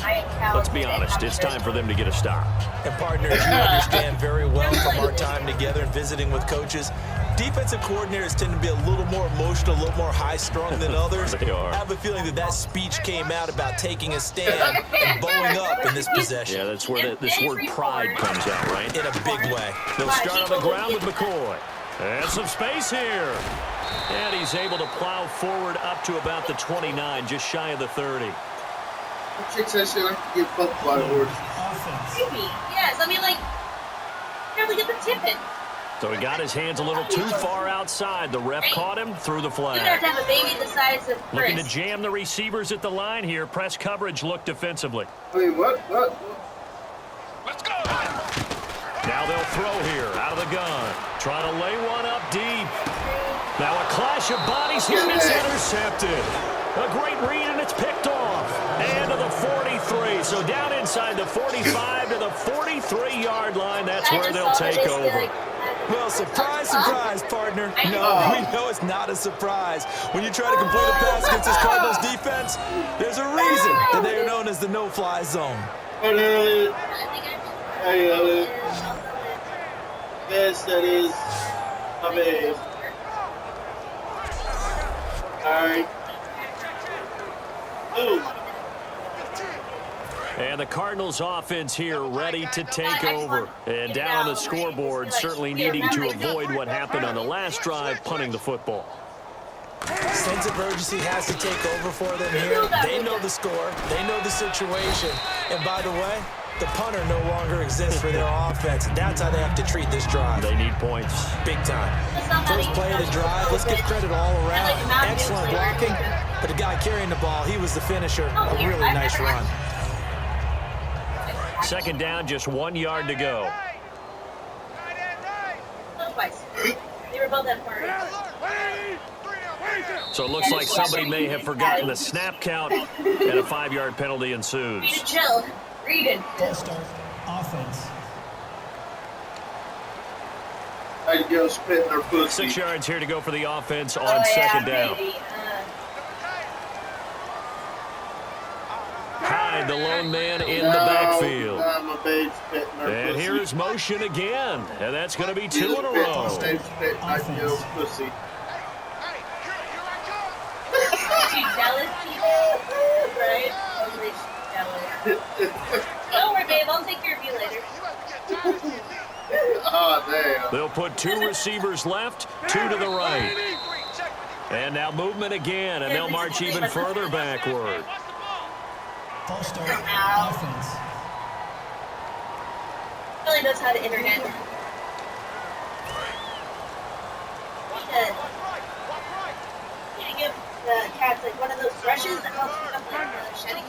let's be honest, it's time for them to get a stop. And partners, you understand very well from our time together and visiting with coaches, defensive coordinators tend to be a little more emotional, a little more high-strung than others. They are. I have a feeling that speech came out about taking a stand and bowing up in this possession. Yeah, that's where this word pride comes out, right? In a big way. They'll start on the ground with McCoy. And some space here. And he's able to plow forward up to about the 29, just shy of the 30. Chicks that shit like to get fucked by the horses. Maybe. Yes, I mean, like, barely get the tip in. So he got his hands a little too far outside. The ref caught him, threw the You flag. have to have a baby the size of Chris. Looking to jam the receivers at the line here. Press coverage look defensively. Wait, what? Let's go! Now they'll throw here out of the gun. Trying to lay one up deep. Now a clash of bodies here, and it's intercepted. A great read, and it's picked off. And to the 43. So down inside the 45 to the 43-yard line. That's where they'll take over. Well, surprise, surprise, partner. No, we know it's not a surprise. When you try to complete a pass against this Cardinals defense, there's a reason that they are known as the no-fly zone. Yes, that is amazing. All right. Ooh. And the Cardinals offense here ready to take over. And down on the scoreboard, certainly needing to avoid what happened on the last drive, punting the football. Sense of urgency has to take over for them here. They know the score. They know the situation. And by the way, the punter no longer exists for their offense. That's how they have to treat this drive. They need points. Big time. First play of the drive, let's give credit all around. Excellent blocking, but the guy carrying the ball, he was the finisher. A really nice run. Second down, just 1 yard to go. They were both that far. So it looks like somebody may have forgotten the snap count, and a 5-yard penalty ensues. Chill. Read it. Full start. Offense. I go spit their pussy. 6 yards here to go for the offense on second down. Baby. Hyde, the lone man in the backfield. I'm a babe spitting their And pussy. here is motion again, and that's going to be 2 in a row. Stay spitting my girl's pussy. She's jealous, right? Totally jealous. Don't worry, babe. I'll take care of you later. Oh, damn. They'll put 2 receivers left, 2 to the right. And now movement again, and they'll march even further backward. Full start. Offense. Really knows how to internet. Need to give the cats like one of those brushes that helps them with shedding.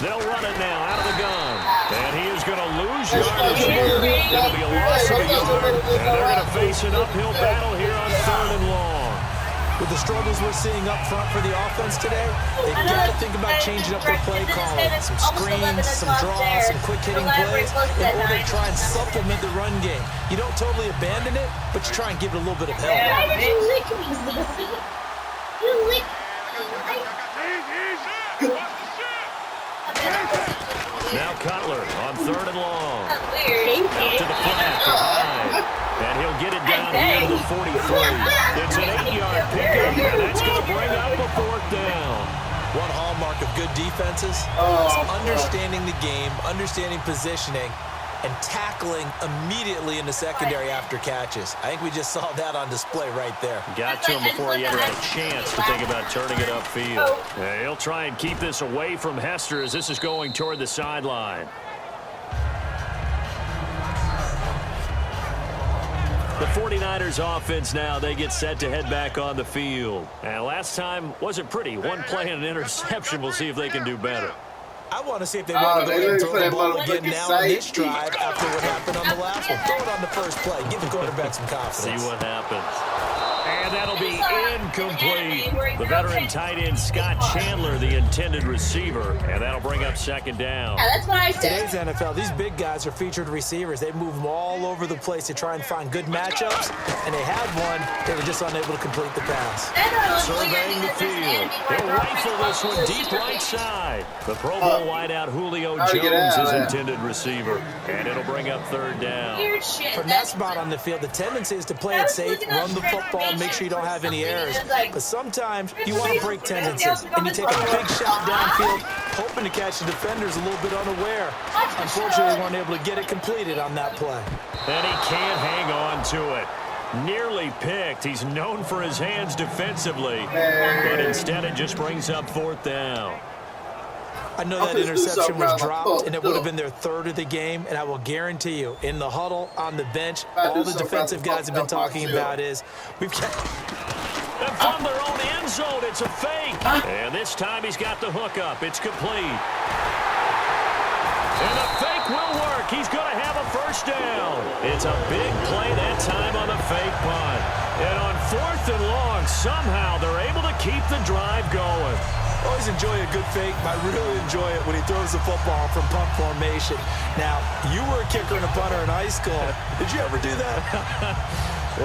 They'll run it now out of the gun. And he is going to lose yardage here. It'll be a loss of a yard. And they're going to face an uphill battle here on 3rd and long. With the struggles we're seeing up front for the offense today, they've got to think about changing up their play calling. Some screens, some draws, some quick-hitting plays in order to try and supplement the run game. You don't totally abandon it, but you try and give it a little bit of help. You lick me, Lucy. You lick me. Now Cutler on 3rd and long. Weird. Out to the flat for Hyde. And he'll get it down here to the 43. It's an 8-yard pickup, and that's going to bring up a 4th down. One hallmark of good defenses is understanding the game, understanding positioning, and tackling immediately in the secondary after catches. I think we just saw that on display right there. Got to him before he ever had a chance to think about turning it upfield. Yeah, he'll try and keep this away from Hester as this is going toward the sideline. The 49ers offense now, they get set to head back on the field. And last time wasn't pretty. One play and an interception. We'll see if they can do better. I want to see if they want to go ahead and throw the ball again now on this drive after what happened on the last one. Throw it on the first play. Give the quarterback some confidence. See what happens. And that'll be incomplete. The veteran tight end Scott Chandler, the intended receiver. And that'll bring up second down. Yeah, that's what I said. Today's NFL, these big guys are featured receivers. They move them all over the place to try and find good matchups. And they had one. They were just unable to complete the pass. Surveying the field. He'll rifle this one deep right side. The Pro Bowl wideout Julio Jones is intended receiver. And it'll bring up third down. From that spot on the field, the tendency is to play it safe, run the football, make sure you don't have any errors. But sometimes you want to break tendencies, and you take a big shot downfield, hoping to catch the defenders a little bit unaware. Unfortunately, they weren't able to get it completed on that play. And he can't hang on to it. Nearly picked. He's known for his hands defensively, but instead it just brings up fourth down. I know that interception was dropped, and it would have been their third of the game, and I will guarantee you, in the huddle, on the bench, all the defensive guys have been talking about is, we've kept... And from their own end zone, it's a fake. And this time he's got the hook up. It's complete. And the fake will work. He's going to have a first down. It's a big play that time on the fake punt. And on fourth and long, somehow they're able to keep the drive going. Always enjoy a good fake, but I really enjoy it when he throws the football from punt formation. Now, you were a kicker and a punter in high school. Did you ever do that?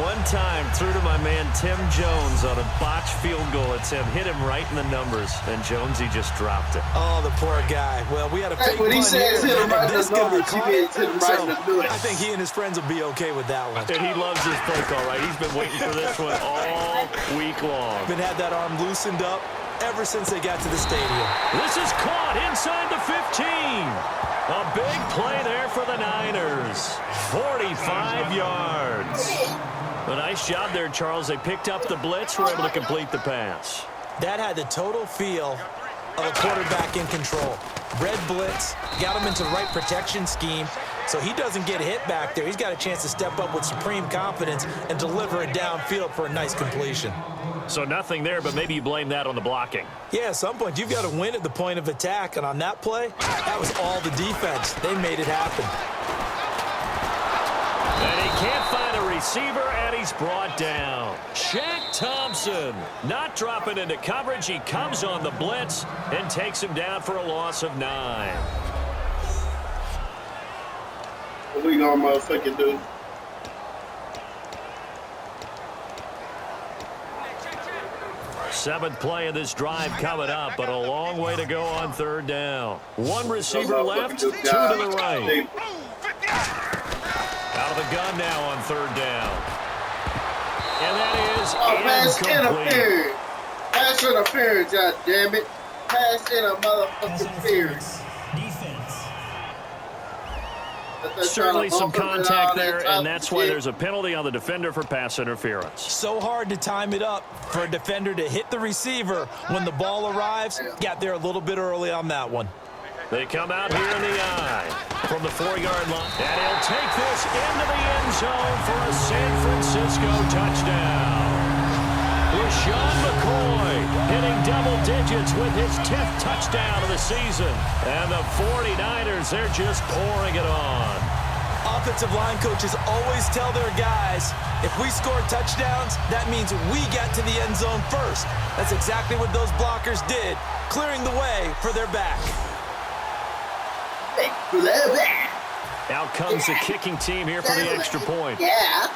One time, threw to my man Tim Jones on a botched field goal attempt. Hit him right in the numbers, and Jonesy just dropped it. Oh, the poor guy. Well, we had a fake when he punt says here, hit him right in this the guy numbers, he caught means it. hit him right in the So nuts. I think he and his friends will be okay with that one. And he loves this play call, right? He's been waiting for this one all week long. Been had that arm loosened up ever since they got to the stadium. This is caught inside the 15. A big play there for the Niners. 45 yards. A nice job there, Charles. They picked up the blitz, were able to complete the pass. That had the total feel of a quarterback in control. Red blitz, got him into the right protection scheme, so he doesn't get hit back there. He's got a chance to step up with supreme confidence and deliver it downfield for a nice completion. So nothing there, but maybe you blame that on the blocking. Yeah, at some point, you've got to win at the point of attack, and on that play, that was all the defense. They made it happen. And he can't find a receiver, and he's brought down. Shaq Thompson not dropping into coverage. He comes on the blitz and takes him down for a loss of 9. What we gonna motherfucking do? Seventh play of this drive coming up, but a long way to go on third down. One receiver left, two to the right. Out of the gun now on third down. And that is incomplete. Pass interference, God damn it. Pass motherfucking interference. Defense. Certainly some contact there, and that's why there's a penalty on the defender for pass interference. So hard to time it up for a defender to hit the receiver when the ball arrives. Got there a little bit early on that one. They come out here in the eye from the 4-yard line. And he'll take this into the end zone for a San Francisco touchdown. Sean McCoy hitting double digits with his 10th touchdown of the season. And the 49ers, they're just pouring it on. Offensive line coaches always tell their guys, if we score touchdowns, that means we got to the end zone first. That's exactly what those blockers did, clearing the way for their back. Out comes the kicking team here for the extra point. Yeah.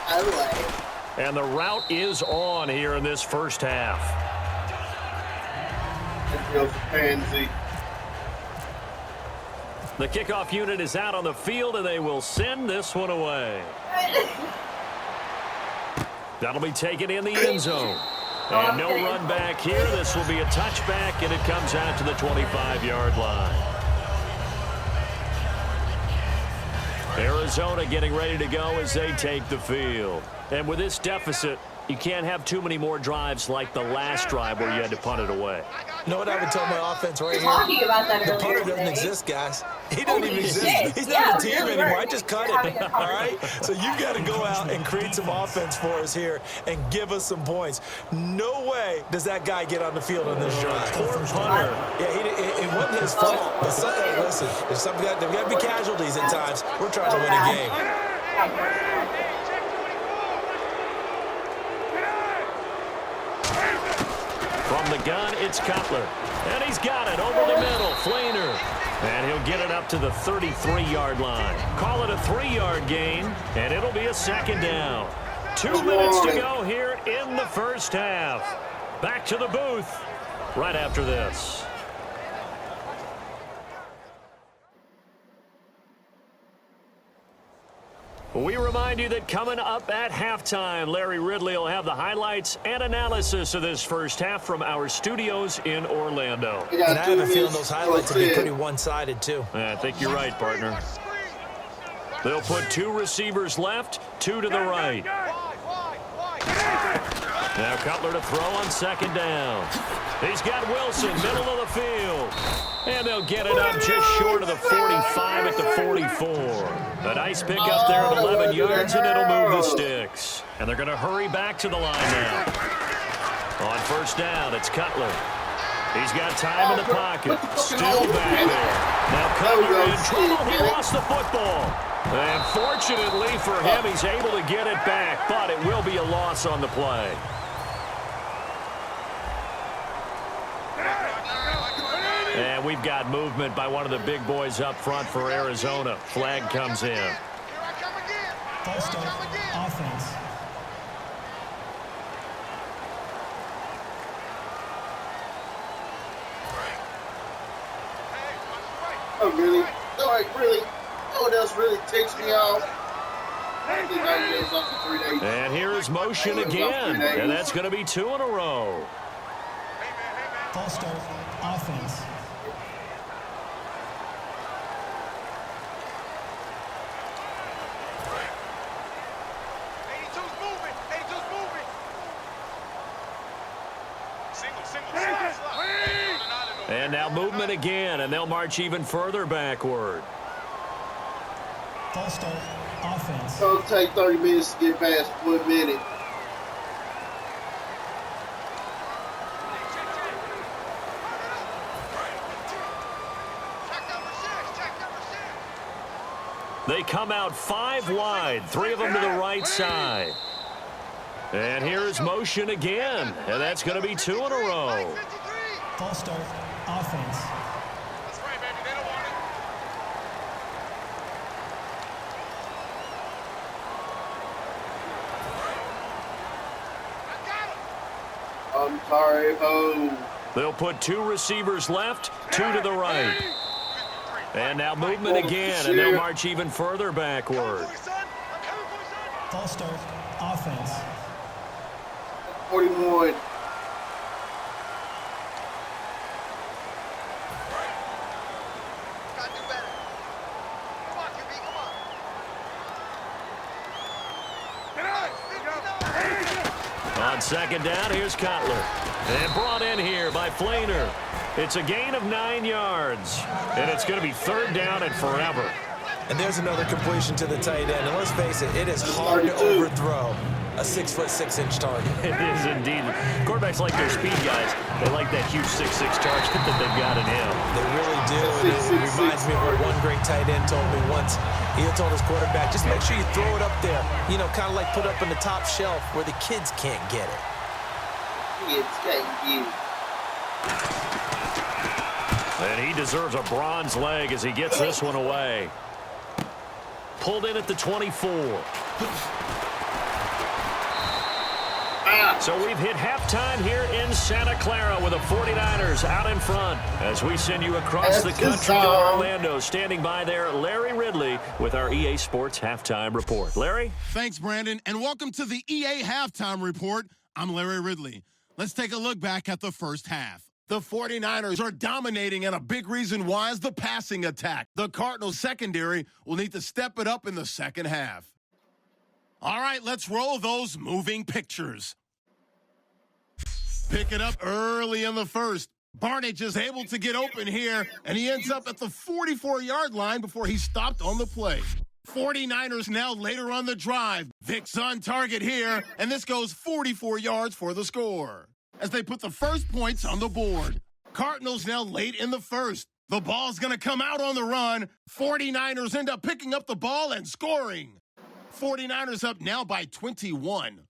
I like it. And the route is on here in this first half. Pansy. The kickoff unit is out on the field, and they will send this one away. That'll be taken in the end zone. And no run back here. This will be a touchback, and it comes out to the 25-yard line. Arizona getting ready to go as they take the field. And with this deficit, you can't have too many more drives like the last drive where you had to punt it away. You know what I would tell my offense right here? Talking about that The earlier punter doesn't today. exist, guys. He doesn't even exist. shit. He's Yeah, not a we're team really anymore. hurt. I just cut We're having it. a All right? conversation. So you've got to go out and create some offense for us here and give us some points. No way does that guy get on the field on this drive. Poor punter. Yeah, it wasn't his fault. But listen, there's got to be casualties at times. We're trying to win a game. the gun, it's Cutler. And he's got it over the middle. Flainer. And he'll get it up to the 33-yard line. Call it a 3-yard gain, and it'll be a second down. 2 minutes to go here in the first half. Back to the booth right after this. We remind you that coming up at halftime, Larry Ridley will have the highlights and analysis of this first half from our studios in Orlando. And I have a feeling those highlights will be pretty one-sided, too. I think you're right, partner. They'll put 2 receivers left, 2 to the right. Now Cutler to throw on second down. He's got Wilson, middle of the field. And they'll get it up just short of the 45 at the 44. A nice pickup there of 11 yards, and it'll move the sticks. And they're going to hurry back to the line now. On first down, it's Cutler. He's got time in the pocket. Still back there. Now Cutler in trouble. He lost the football. And fortunately for him, he's able to get it back, but it will be a loss on the play. And we've got movement by one of the big boys up front for Arizona. Flag comes in. False start, offense. Oh, really? No, like, really? No one else really takes me off. I think 90 days off for 3 days. And here is motion again. And that's going to be 2 in a row. False start, offense. And now movement again, and they'll march even further backward. False start, offense. It'll take 30 minutes to get past 1 minute. They come out 5 wide, 3 of them to the right side. And here is motion again, and that's going to be 2 in a row. False start, offense. That's right, baby. They don't want it. I'm sorry, oh. They'll put 2 receivers left, 2 to the right. And now movement again, and they'll march even further backward. False start, offense. 41. On second down, here's Cutler. And brought in here by Flainer. It's a gain of 9 yards. And it's going to be 3rd down and forever. And there's another completion to the tight end. And let's face it, it is hard to overthrow a 6'6" target. It is indeed. Quarterbacks like their speed guys. They like that huge 6'6" target that they've got in him. They really do. And it reminds me of what one great tight end told me once. He told his quarterback, just make sure you throw it up there. You know, kind of like put up in the top shelf where the kids can't get it. Kids can't get it. And he deserves a bronze leg as he gets this one away. Pulled in at the 24. So we've hit halftime here in Santa Clara with the 49ers out in front as we send you across the country to Orlando. Standing by there, Larry Ridley with our EA Sports Halftime Report. Larry? Thanks, Brandon, and welcome to the EA Halftime Report. I'm Larry Ridley. Let's take a look back at the first half. The 49ers are dominating, and a big reason why is the passing attack. The Cardinals secondary will need to step it up in the second half. All right, let's roll those moving pictures. Pick it up early in the first. Barnage is able to get open here, and he ends up at the 44-yard line before he stopped on the play. 49ers now later on the drive. Vic's on target here, and this goes 44 yards for the score as they put the first points on the board. Cardinals now late in the first. The ball's going to come out on the run. 49ers end up picking up the ball and scoring. 49ers up now by 21.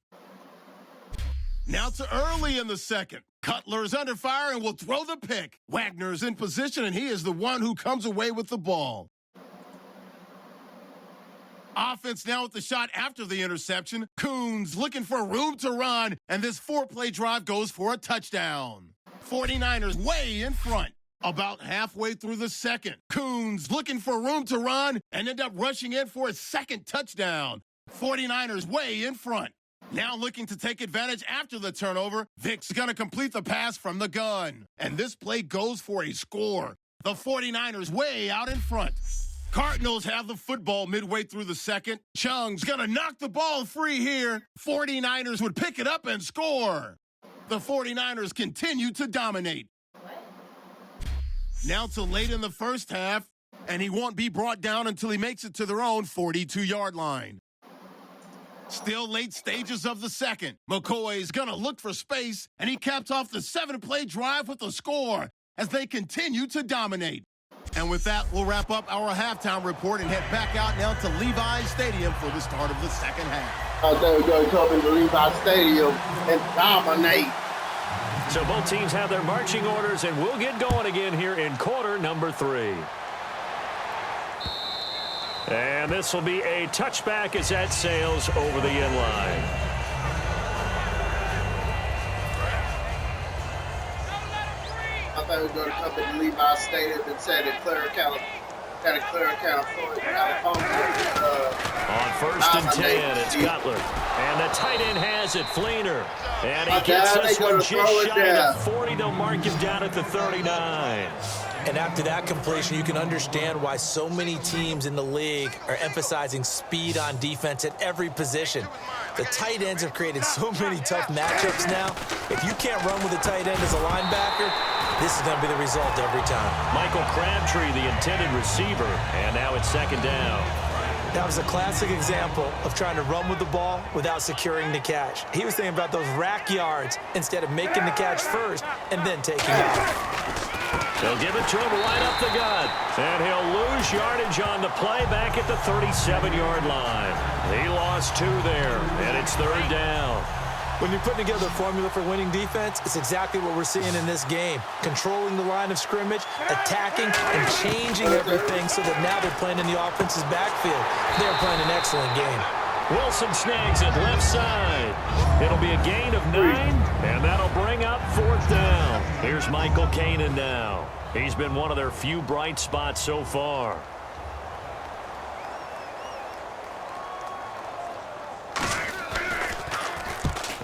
Now to early in the second. Cutler's under fire and will throw the pick. Wagner's in position, and he is the one who comes away with the ball. Offense now with the shot after the interception. Coons looking for room to run, and this 4-play drive goes for a touchdown. 49ers way in front. About halfway through the second, Coons looking for room to run and end up rushing in for a second touchdown. 49ers way in front. Now looking to take advantage after the turnover, Vic's going to complete the pass from the gun. And this play goes for a score. The 49ers way out in front. Cardinals have the football midway through the second. Chung's going to knock the ball free here. 49ers would pick it up and score. The 49ers continue to dominate. Now to late in the first half, and he won't be brought down until he makes it to their own 42-yard line. Still late stages of the second. McCoy's going to look for space, and he caps off the 7-play drive with a score as they continue to dominate. And with that, we'll wrap up our halftime report and head back out now to Levi's Stadium for the start of the second half. I think we're going to come into Levi's Stadium and dominate. So both teams have their marching orders, and we'll get going again here in quarter number 3. And this will be a touchback as that sails over the end line. I thought we were going to come into Levi's Stadium and Santa Clara, California. On first and 10, it's Cutler. And the tight end has it, Fleener. And he gets this one just shy of the 40. They'll mark him down at the 39. And after that completion, you can understand why so many teams in the league are emphasizing speed on defense at every position. The tight ends have created so many tough matchups now. If you can't run with a tight end as a linebacker, this is going to be the result every time. Michael Crabtree, the intended receiver, and now it's second down. That was a classic example of trying to run with the ball without securing the catch. He was thinking about those rack yards instead of making the catch first and then taking off. They'll give it to him right up the gut. And he'll lose yardage on the play back at the 37-yard line. He lost 2 there, and it's third down. When you're putting together a formula for winning defense, it's exactly what we're seeing in this game. Controlling the line of scrimmage, attacking, and changing everything so that now they're playing in the offense's backfield. They're playing an excellent game. Wilson snags it left side. It'll be a gain of 9, and that'll bring up fourth down. Here's Michael Kanan now. He's been one of their few bright spots so far.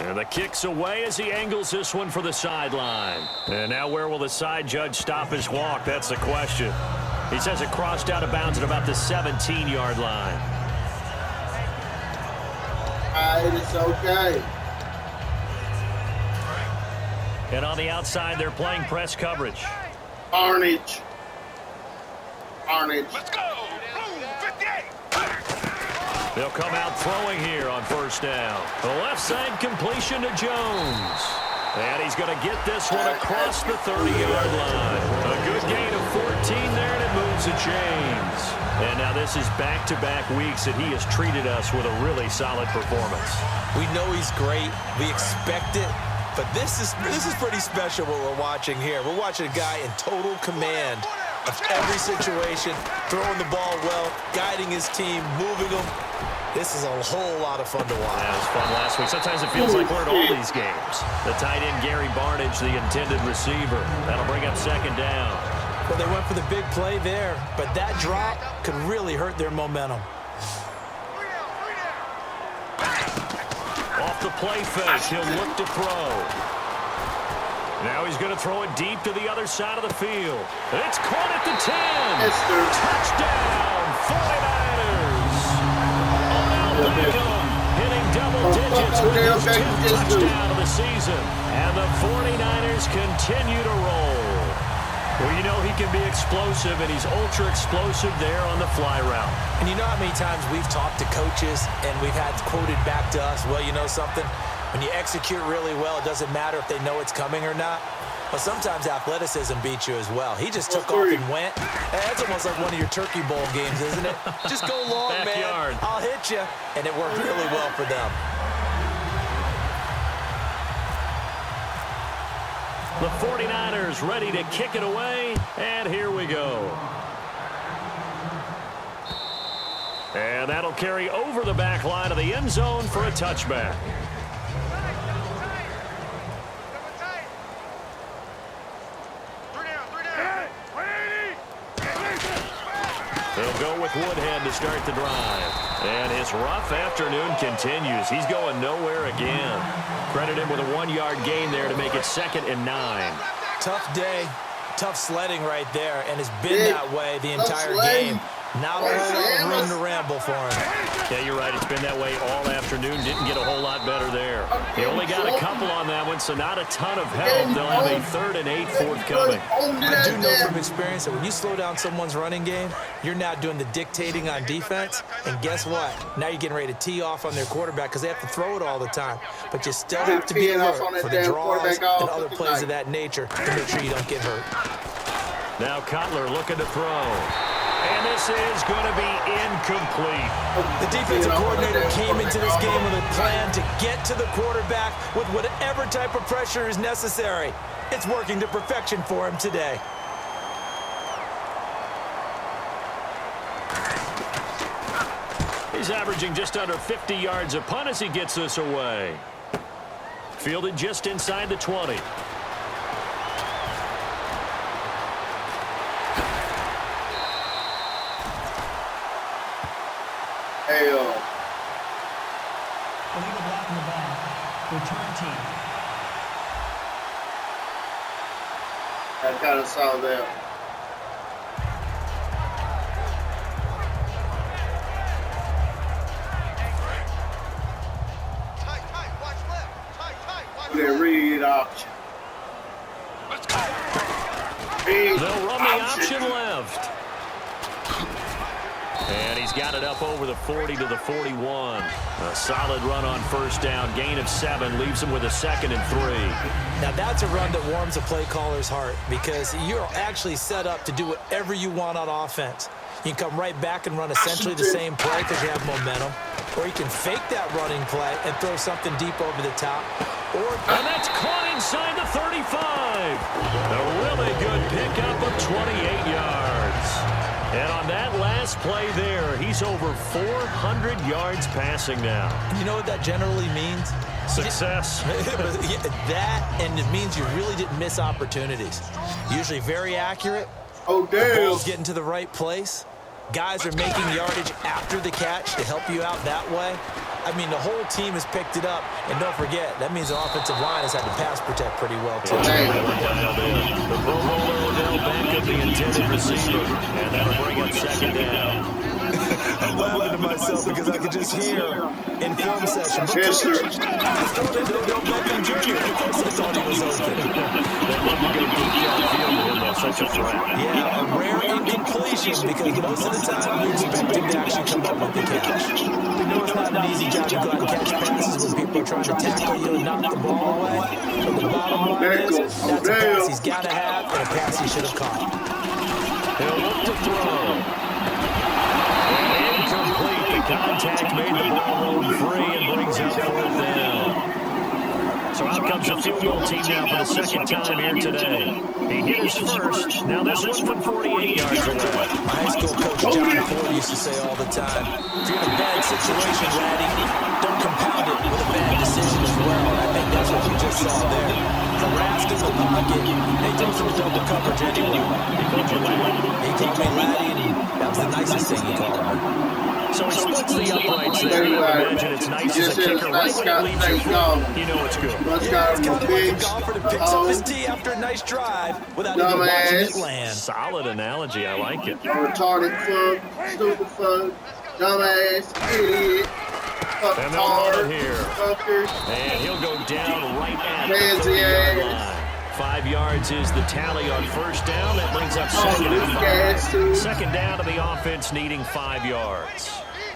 And the kick's away as he angles this one for the sideline. And now where will the side judge stop his walk? That's the question. He says it crossed out of bounds at about the 17-yard line. It's okay. And on the outside, they're playing press coverage. Carnage. Let's go. Blue 58. They'll come out throwing here on first down. The left side completion to Jones. And he's going to get this one across the 30-yard line. A good gain of 14 there, and it moves the chains. And now this is back-to-back weeks that he has treated us with a really solid performance. We know he's great. We expect it. But this is pretty special what we're watching here. We're watching a guy in total command of every situation, throwing the ball well, guiding his team, moving them. This is a whole lot of fun to watch. That was fun last week. Sometimes it feels like we're at all these games. The tight end, Gary Barnidge, the intended receiver. That'll bring up second down. Well, they went for the big play there, but that drop could really hurt their momentum. Off the play fake, he'll look to throw. Now he's going to throw it deep to the other side of the field. It's caught at the 10. Touchdown, 49ers. Beckham hitting double digits with his 10th touchdown of the season. And the 49ers continue to roll. Well, you know he can be explosive, and he's ultra-explosive there on the fly route. And you know how many times we've talked to coaches and we've had quoted back to us, well, you know something? When you execute really well, it doesn't matter if they know it's coming or not. But sometimes athleticism beats you as well. He just took off and went. That's almost like one of your Turkey Bowl games, isn't it? Just go long, man. I'll hit you. And it worked really well for them. The 49ers ready to kick it away, and here we go. And that'll carry over the back line of the end zone for a touchback. They'll go with Woodhead to start the drive. And his rough afternoon continues. He's going nowhere again. Credit him with a 1-yard gain there to make it 2nd and 9. Tough day, tough sledding right there, and it's been that way the entire game. Not a whole lot of room to ramble for him. Yeah, you're right. It's been that way all afternoon. Didn't get a whole lot better there. He only got a couple on that one, so not a ton of help. They'll have a 3rd and 8 forthcoming. I do know from experience that when you slow down someone's running game, you're now doing the dictating on defense. And guess what? Now you're getting ready to tee off on their quarterback because they have to throw it all the time. But you still have to be alert for the draws and other plays of that nature to make sure you don't get hurt. Now Cutler looking to throw. And this is going to be incomplete. The defensive coordinator came into this game with a plan to get to the quarterback with whatever type of pressure is necessary. It's working to perfection for him today. He's averaging just under 50 yards a punt as he gets this away. Fielded just inside the 20. Illegal block in the back. Return team. I kind of saw that. Tight, watch left. Tight, watch The read option. Let's go. They'll run the option left. And he's got it up over the 40 to the 41. A solid run on first down. Gain of 7 leaves him with a 2nd and 3. Now that's a run that warms a play caller's heart because you're actually set up to do whatever you want on offense. You can come right back and run essentially the same play because you have momentum. Or you can fake that running play and throw something deep over the top. And that's caught inside the 35. A really good pickup of 28 yards. And on that last play there, he's over 400 yards passing now. You know what that generally means? Success. That, and it means you really didn't miss opportunities. Usually very accurate. Oh, The damn. ball's getting to the right place. Guys are making yardage after the catch to help you out that way. I mean, the whole team has picked it up. And don't forget, that means the offensive line has had to pass protect pretty well, too. The Pro Bowler Odell Beckham, the intended receiver. And that'll bring up 2nd down. I'm laughing to myself because I could just hear in film session. But Yes, sir. he's throwing it to Odell Beckham Jr. Of course I thought he was open. They'd love to go deep downfield with him, though. Such a threat. Yeah, a rare incompletion because most of the time we expect him to actually come up with the catch. We know it's not an easy job to go out and catch passes when people are trying to tackle you and knock the ball away. But the bottom line is that's a pass he's got to have and a pass he should have caught. He'll look to throw. Incomplete. The contact made the ball roll free and brings up 4th down. So out comes the field goal team now for the 2nd time here today. He hit his first. Now this one from 48 yards away. My high school coach, John Ford, used to say all the time, if you're in a bad situation, Ratty, don't compound it with a bad decision as well. And I think that's what we just saw there. Harassed in the pocket. They told him to double coverage anyway. He called me Laddie, and that was the nicest thing he called me. So he splits the uprights there. You imagine it's nice as a kicker. Right when it leaves your foot, you know it's good. Yeah, it's kind of like a golfer that picks up his tee after a nice drive without even watching it land. Solid analogy. I like it. Retarded fuck, stupid fuck, dumbass, idiot, fuck And they'll hard, run it here. fucker. And he'll go down right at the Man's 30-yard ass. line. 5 yards is the tally on first down. That brings up 2nd and 5. 2nd down to the offense needing 5 yards.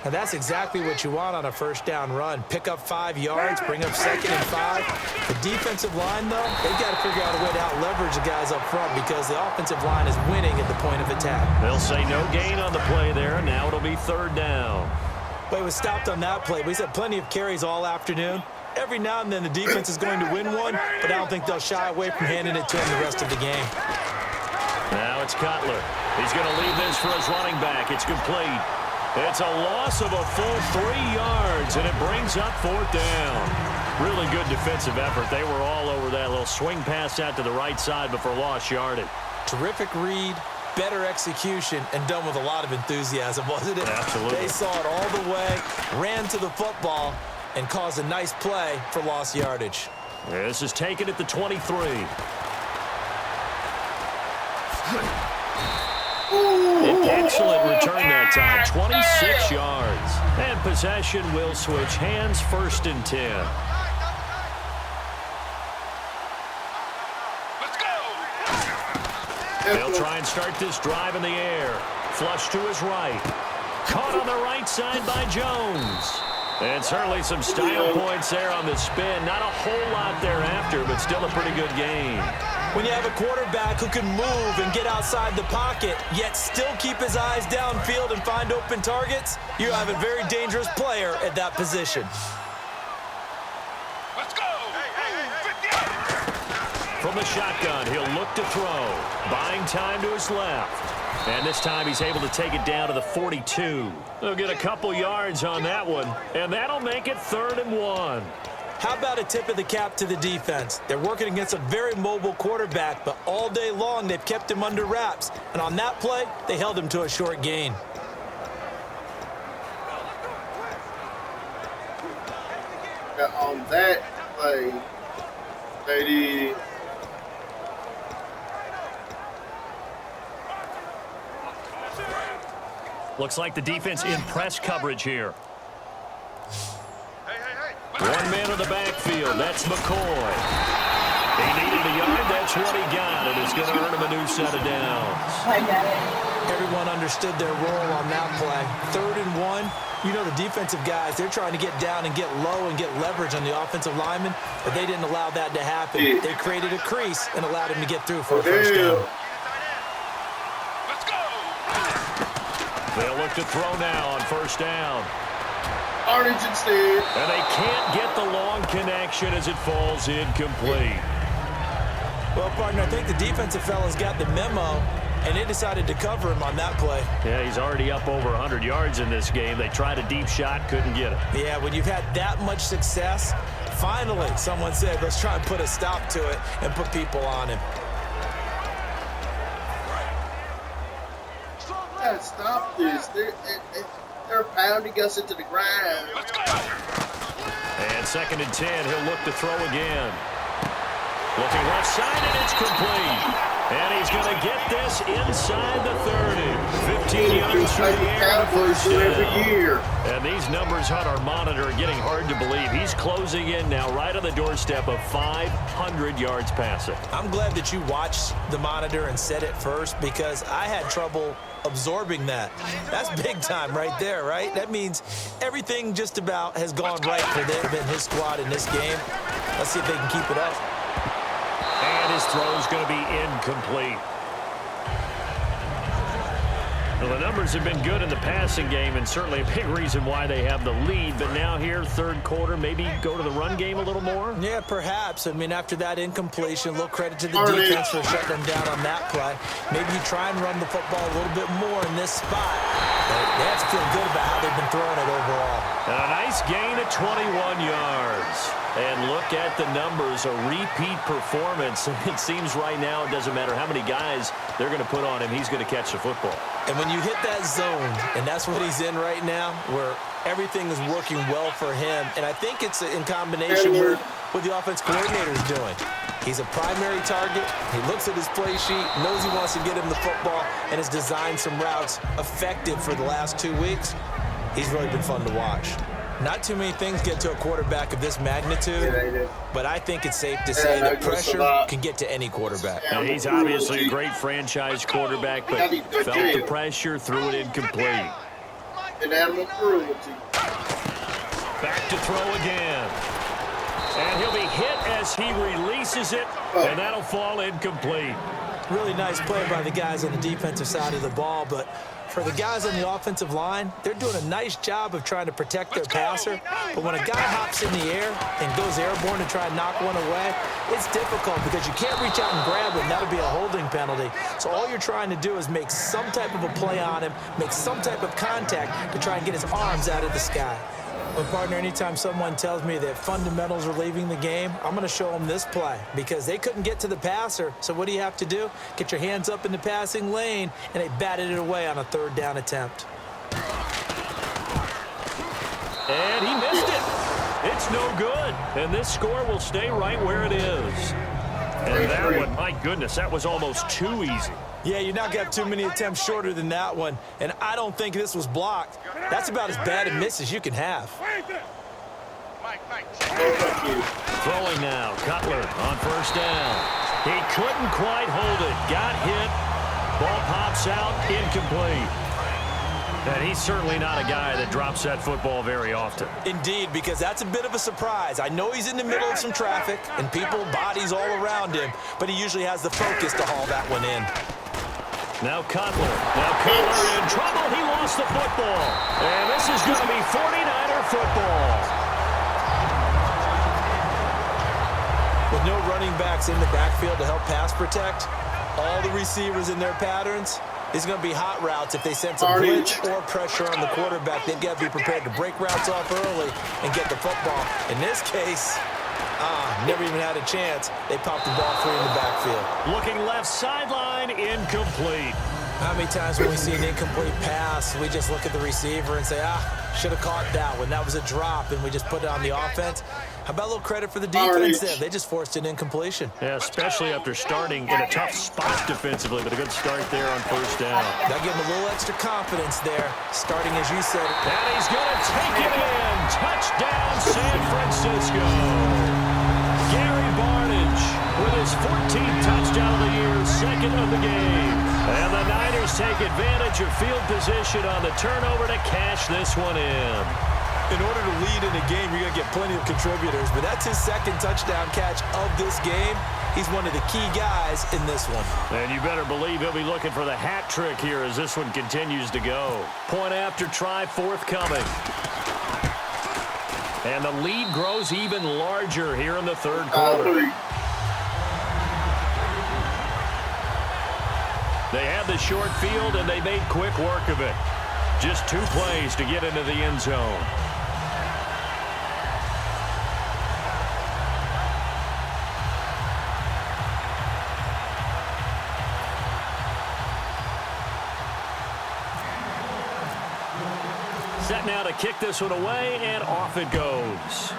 And that's exactly what you want on a first down run. Pick up 5 yards, bring up 2nd and 5. The defensive line, though, they've got to figure out a way to out-leverage the guys up front because the offensive line is winning at the point of attack. They'll say no gain on the play there. Now it'll be 3rd down. But he was stopped on that play. But he's had plenty of carries all afternoon. Every now and then the defense is going to win one, but I don't think they'll shy away from handing it to him the rest of the game. Now it's Cutler. He's going to leave this for his running back. It's complete. It's a loss of a full 3 yards, and it brings up 4th down. Really good defensive effort. They were all over that little swing pass out to the right side before lost yardage. Terrific read, better execution, and done with a lot of enthusiasm, wasn't it? Absolutely. They saw it all the way, ran to the football, and caused a nice play for lost yardage. This is taken at the 23. An excellent return that time, 26 yards. And possession will switch hands, 1st and 10. Let's go. They'll try and start this drive in the air. Flush to his right. Caught on the right side by Jones. And certainly some style points there on the spin. Not a whole lot thereafter, but still a pretty good game. When you have a quarterback who can move and get outside the pocket, yet still keep his eyes downfield and find open targets, you have a very dangerous player at that position. Let's go. Hey. From the shotgun, he'll look to throw. Buying time to his left. And this time he's able to take it down to the 42. They'll get a couple yards on that one, and that'll make it 3rd and 1. How about a tip of the cap to the defense? They're working against a very mobile quarterback, but all day long they've kept him under wraps. And on that play, they held him to a short gain. On that play, they did. Looks like the defense in press coverage here. Hey. One man in the backfield. That's McCoy. He needed the yard. That's what he got. And it's going to earn him a new set of downs. Everyone understood their role on that play. 3rd and 1. You know the defensive guys, they're trying to get down and get low and get leverage on the offensive lineman, but they didn't allow that to happen. Yeah. They created a crease and allowed him to get through for a 1st down. Let's go. They'll look to throw now on 1st down. Orange instead. And they can't get the long connection as it falls incomplete. Well, partner, I think the defensive fellas got the memo, and they decided to cover him on that play. Yeah, he's already up over 100 yards in this game. They tried a deep shot, couldn't get it. Yeah, when you've had that much success, finally someone said, let's try and put a stop to it and put people on him. Gotta stop this. They're pounding us into the ground. Let's go. And 2nd and 10, he'll look to throw again. Looking left side, and it's complete. And he's going to get this inside the 30. 15 yards through the air. Cowboys do every year. And these numbers on our monitor are getting hard to believe. He's closing in now right on the doorstep of 500 yards passing. I'm glad that you watched the monitor and said it first, because I had trouble absorbing that. That's big time right there, right? That means everything just about has gone right for them and his squad in this game. Let's see if they can keep it up. And his throw is going to be incomplete. Well, the numbers have been good in the passing game, and certainly a big reason why they have the lead. But now here, 3rd quarter, maybe go to the run game a little more? Yeah, perhaps. I mean, after that incompletion, a little credit to the defense for shutting them down on that play. Maybe you try and run the football a little bit more in this spot. But they have to feel good about how they've been throwing it overall. And a nice gain of 21 yards. And look at the numbers, a repeat performance. It seems right now it doesn't matter how many guys they're going to put on him, he's going to catch the football. And when you hit that zone, and that's what he's in right now, where everything is working well for him, and I think it's in combination with what the offense coordinator is doing. He's a primary target. He looks at his play sheet, knows he wants to get him the football, and has designed some routes effective for the last 2 weeks. He's really been fun to watch. Not too many things get to a quarterback of this magnitude, but I think it's safe to say that pressure can get to any quarterback. And he's obviously a great franchise quarterback, but felt the pressure, threw it incomplete. And animal cruelty. Back to throw again. And he'll be hit as he releases it, and that'll fall incomplete. Really nice play by the guys on the defensive side of the ball, but for the guys on the offensive line, they're doing a nice job of trying to protect their passer. But when a guy hops in the air and goes airborne to try and knock one away, it's difficult because you can't reach out and grab it, and that'll be a holding penalty. So all you're trying to do is make some type of a play on him, make some type of contact to try and get his arms out of the sky. Well, partner, anytime someone tells me that fundamentals are leaving the game, I'm going to show them this play because they couldn't get to the passer. So what do you have to do? Get your hands up in the passing lane, and they batted it away on a third down attempt. And he missed it. It's no good. And this score will stay right where it is. And that one, my goodness, that was almost too easy. Yeah, you're not going to have too many attempts shorter than that one. And I don't think this was blocked. That's about as bad a miss as you can have. Throwing now, Cutler on first down. He couldn't quite hold it. Got hit. Ball pops out, incomplete. And he's certainly not a guy that drops that football very often. Indeed, because that's a bit of a surprise. I know he's in the middle of some traffic and people, bodies all around him, but he usually has the focus to haul that one in. Now Cutler. Now Cutler in trouble. He lost the football. And this is going to be 49er football. With no running backs in the backfield to help pass protect, all the receivers in their patterns, it's going to be hot routes. If they sense a blitz or pressure on the quarterback, they've got to be prepared to break routes off early and get the football. In this case, never even had a chance. They popped the ball free in the backfield. Looking left sideline, incomplete. How many times when we see an incomplete pass, we just look at the receiver and say, should have caught that one. That was a drop, and we just put it on the offense. How about a little credit for the defense there? They just forced an incompletion. Yeah, especially after starting in a tough spot defensively, but a good start there on first down. That gave him a little extra confidence there, starting, as you said. And he's going to take it in. Touchdown, San Francisco. Gary Barnidge with his 14th touchdown of the year, second of the game. And the Niners take advantage of field position on the turnover to cash this one in. In order to lead in a game, you're going to get plenty of contributors, but that's his second touchdown catch of this game. He's one of the key guys in this one. And you better believe he'll be looking for the hat trick here as this one continues to go. Point after try forthcoming. And the lead grows even larger here in the third quarter. They had the short field, and they made quick work of it. Just 2 plays to get into the end zone. Set now to kick this one away, and off it goes.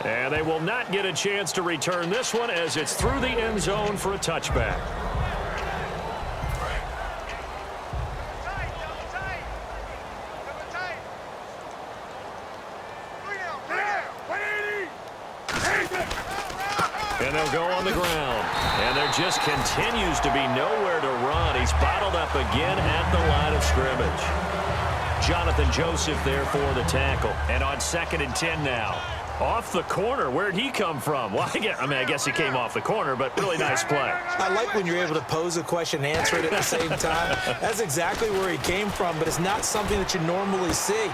And they will not get a chance to return this one as it's through the end zone for a touchback. And they'll go on the ground. And there just continues to be nowhere to run. He's bottled up again at the line of scrimmage. Jonathan Joseph there for the tackle. And on 2nd and 10 now. Off the corner. Where'd he come from? Well, I guess he came off the corner, but really nice play. I like when you're able to pose a question and answer it at the same time. That's exactly where he came from, but it's not something that you normally see.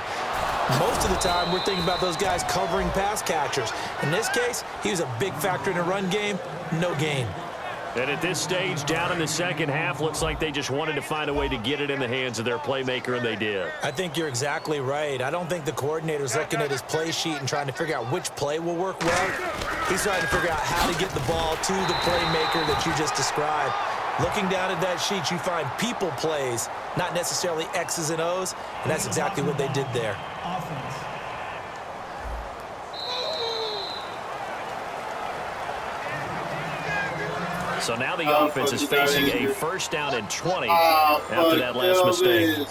Most of the time, we're thinking about those guys covering pass catchers. In this case, he was a big factor in the run game. No gain. And at this stage, down in the second half, looks like they just wanted to find a way to get it in the hands of their playmaker, and they did. I think you're exactly right. I don't think the coordinator's looking at his play sheet and trying to figure out which play will work well. He's trying to figure out how to get the ball to the playmaker that you just described. Looking down at that sheet, you find people plays, not necessarily X's and O's, and that's exactly what they did there. Offense. So now the offense is facing a first down and 20 after that last mistake.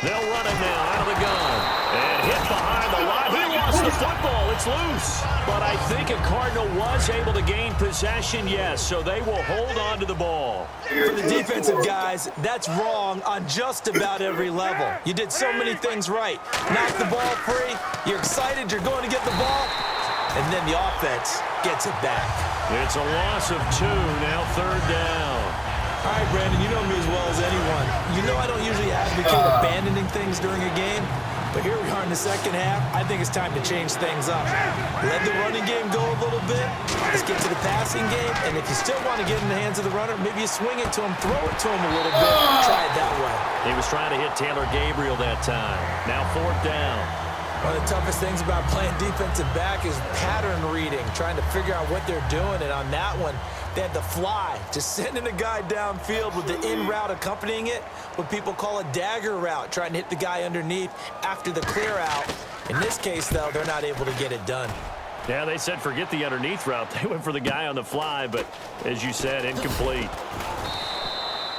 They'll run it now out of the gun. And hit behind the line. He lost the football. it's loose. But I think a Cardinal was able to gain possession, yes, so they will hold on to the ball. For the defensive guys, that's wrong on just about every level. You did so many things right. Knock the ball free, you're excited, you're going to get the ball, and then the offense gets it back. It's a loss of 2, now 3rd down. All right, Brandon, you know me as well as anyone. You know I don't usually advocate abandoning things during a game, but here we are in the second half. I think it's time to change things up. Let the running game go a little bit. Let's get to the passing game, and if you still want to get in the hands of the runner, maybe you swing it to him, throw it to him a little bit, try it that way. He was trying to hit Taylor Gabriel that time. Now 4th down. One of the toughest things about playing defensive back is pattern reading, trying to figure out what they're doing. And on that one, they had the fly, just sending a guy downfield with the in route accompanying it, what people call a dagger route, trying to hit the guy underneath after the clear out. In this case, though, they're not able to get it done. Yeah, they said forget the underneath route. They went for the guy on the fly, but as you said, incomplete.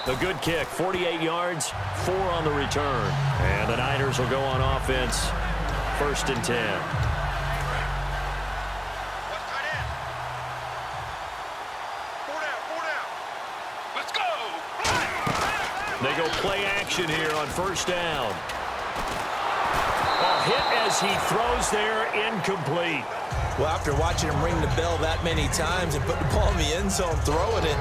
A good kick, 48 yards, 4 on the return. And the Niners will go on offense. 1st and 10. Let's go. They go play action here on 1st down. A hit as he throws there, incomplete. Well, after watching him ring the bell that many times and put the ball in the end zone, throwing it,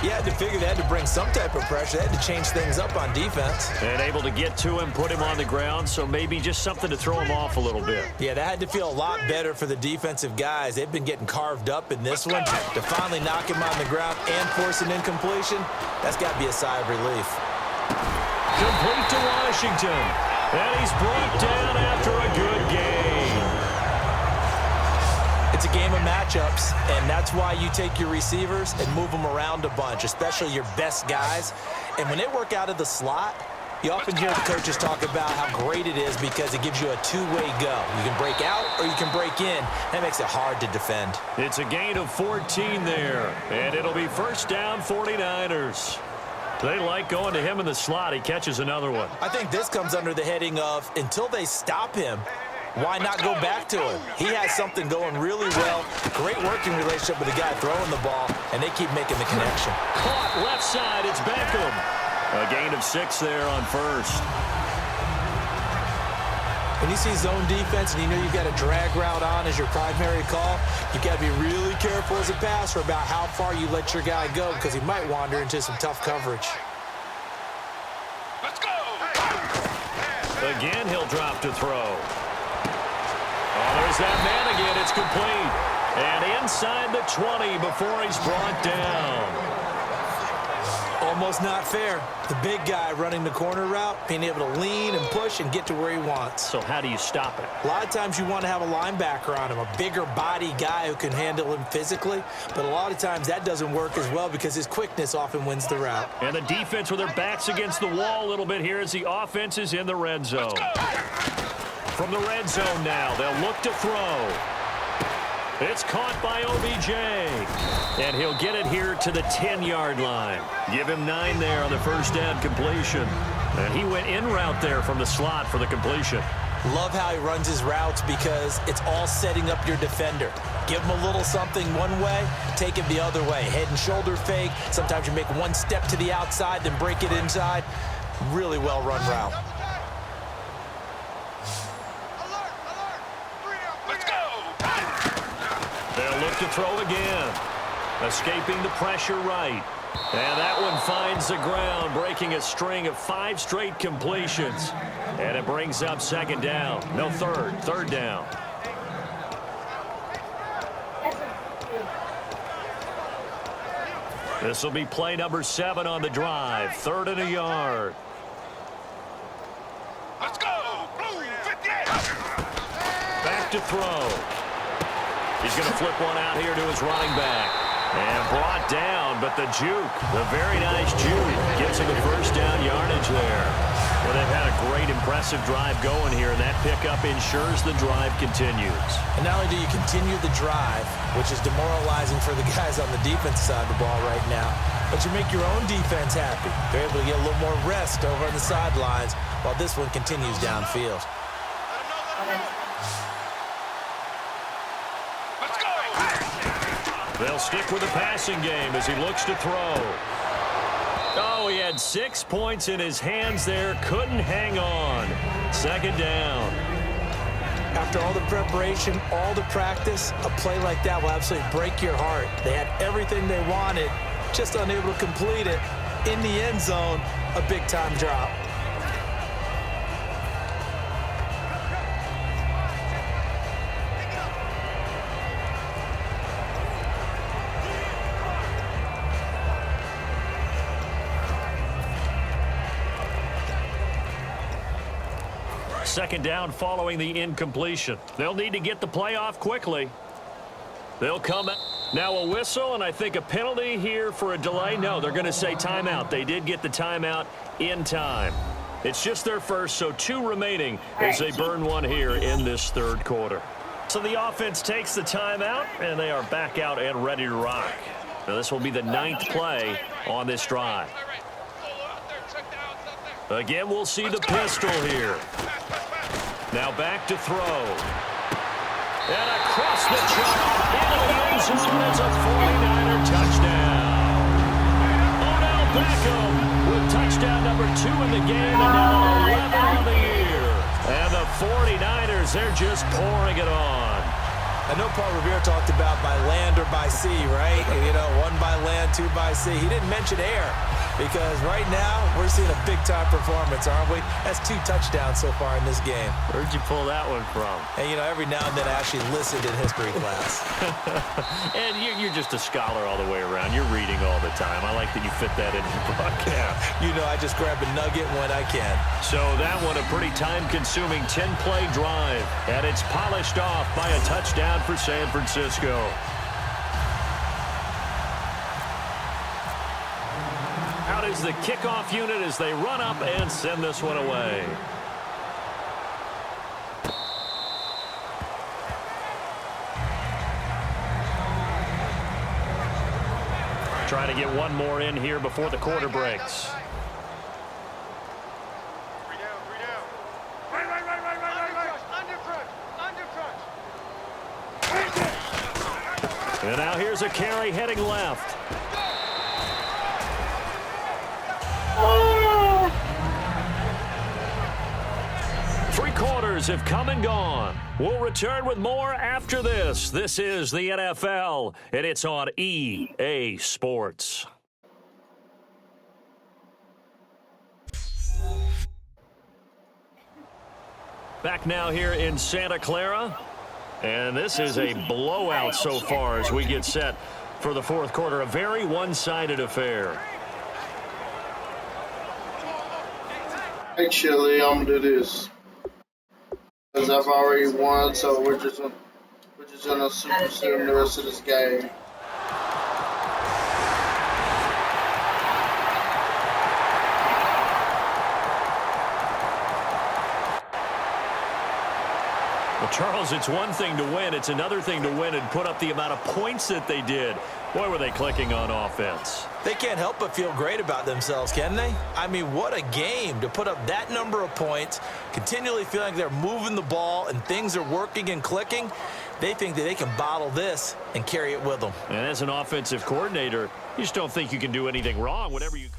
you had to figure they had to bring some type of pressure. They had to change things up on defense. And able to get to him, put him on the ground, so maybe just something to throw him off a little bit. Yeah, that had to feel a lot better for the defensive guys. They've been getting carved up in this one. To finally knock him on the ground and force an incompletion, that's got to be a sigh of relief. Complete to Washington. And he's brought down after a good game. It's a game of matchups, and that's why you take your receivers and move them around a bunch, especially your best guys. And when they work out of the slot, you often hear the coaches talk about how great it is because it gives you a two-way go. You can break out or you can break in. That makes it hard to defend. It's a gain of 14 there, and it'll be 1st down 49ers. They like going to him in the slot. He catches another one. I think this comes under the heading of until they stop him, why not go back to him? He has something going really well. Great working relationship with the guy throwing the ball, and they keep making the connection. Caught left side. It's Beckham. A gain of 6 there on 1st. When you see zone defense and you know you've got a drag route on as your primary call, you've got to be really careful as a passer about how far you let your guy go because he might wander into some tough coverage. Let's go. Again, he'll drop to throw. Oh, there's that man again. It's complete. And inside the 20 before he's brought down. Almost not fair. The big guy running the corner route, being able to lean and push and get to where he wants. So how do you stop it? A lot of times you want to have a linebacker on him, a bigger body guy who can handle him physically. But a lot of times that doesn't work as well because his quickness often wins the route. And the defense with their backs against the wall a little bit here as the offense is in the red zone. From the red zone now, they'll look to throw. It's caught by OBJ. And he'll get it here to the 10-yard line. Give him 9 there on the 1st down completion. And he went in route there from the slot for the completion. Love how he runs his routes because it's all setting up your defender. Give him a little something one way, take it the other way. Head and shoulder fake. Sometimes you make one step to the outside, then break it inside. Really well-run route. They'll look to throw again. Escaping the pressure right. And that one finds the ground, breaking a string of 5 straight completions. And it brings up 2nd down. No, 3rd down. This will be play number 7 on the drive. 3rd and a yard. Let's go. Blue 58. Back to throw. He's going to flip one out here to his running back. And brought down, but the juke, the very nice juke, gives him the 1st down yardage there. Well, they've had a great, impressive drive going here, and that pickup ensures the drive continues. And not only do you continue the drive, which is demoralizing for the guys on the defense side of the ball right now, but you make your own defense happy. They're able to get a little more rest over on the sidelines while this one continues downfield. They'll stick with the passing game as he looks to throw. Oh, he had 6 points in his hands there. Couldn't hang on. Second down. After all the preparation, all the practice, a play like that will absolutely break your heart. They had everything they wanted, just unable to complete it. In the end zone, a big-time drop. Second down following the incompletion. They'll need to get the play off quickly. They'll come out. Now a whistle, and I think a penalty here for a delay. No, they're going to say timeout. They did get the timeout in time. It's just their first, so 2 remaining as they burn one here in this third quarter. So the offense takes the timeout, and they are back out and ready to rock. Now this will be the 9th play on this drive. Again, we'll see the pistol here. Now back to throw. And across the chop into the end zone. It's a 49er touchdown. Odell Beckham with touchdown number 2 in the game and now 11 on the year. And the 49ers, they're just pouring it on. I know Paul Revere talked about by land or by sea, right? You know, 1 by land, 2 by sea. He didn't mention air because right now we're seeing a big-time performance, aren't we? That's 2 touchdowns so far in this game. Where'd you pull that one from? And, you know, every now and then I actually listened in history class. And you're just a scholar all the way around. You're reading all the time. I like that you fit that in your broadcast. You know, I just grab a nugget when I can. So that one, a pretty time-consuming 10-play drive. And it's polished off by a touchdown for San Francisco. Out is the kickoff unit as they run up and send this one away. Trying to get one more in here before the quarter breaks. And now here's a carry heading left. Three quarters have come and gone. We'll return with more after this. This is the NFL, and it's on EA Sports. Back now here in Santa Clara. And this is a blowout so far as we get set for the fourth quarter. A very one-sided affair. Actually, I'm gonna do this because I've already won, so we're just gonna super sim the rest of this game. Well, Charles, it's one thing to win. It's another thing to win and put up the amount of points that they did. Boy, were they clicking on offense. They can't help but feel great about themselves, can they? I mean, what a game to put up that number of points, continually feeling like they're moving the ball and things are working and clicking. They think that they can bottle this and carry it with them. And as an offensive coordinator, you just don't think you can do anything wrong. Whatever you...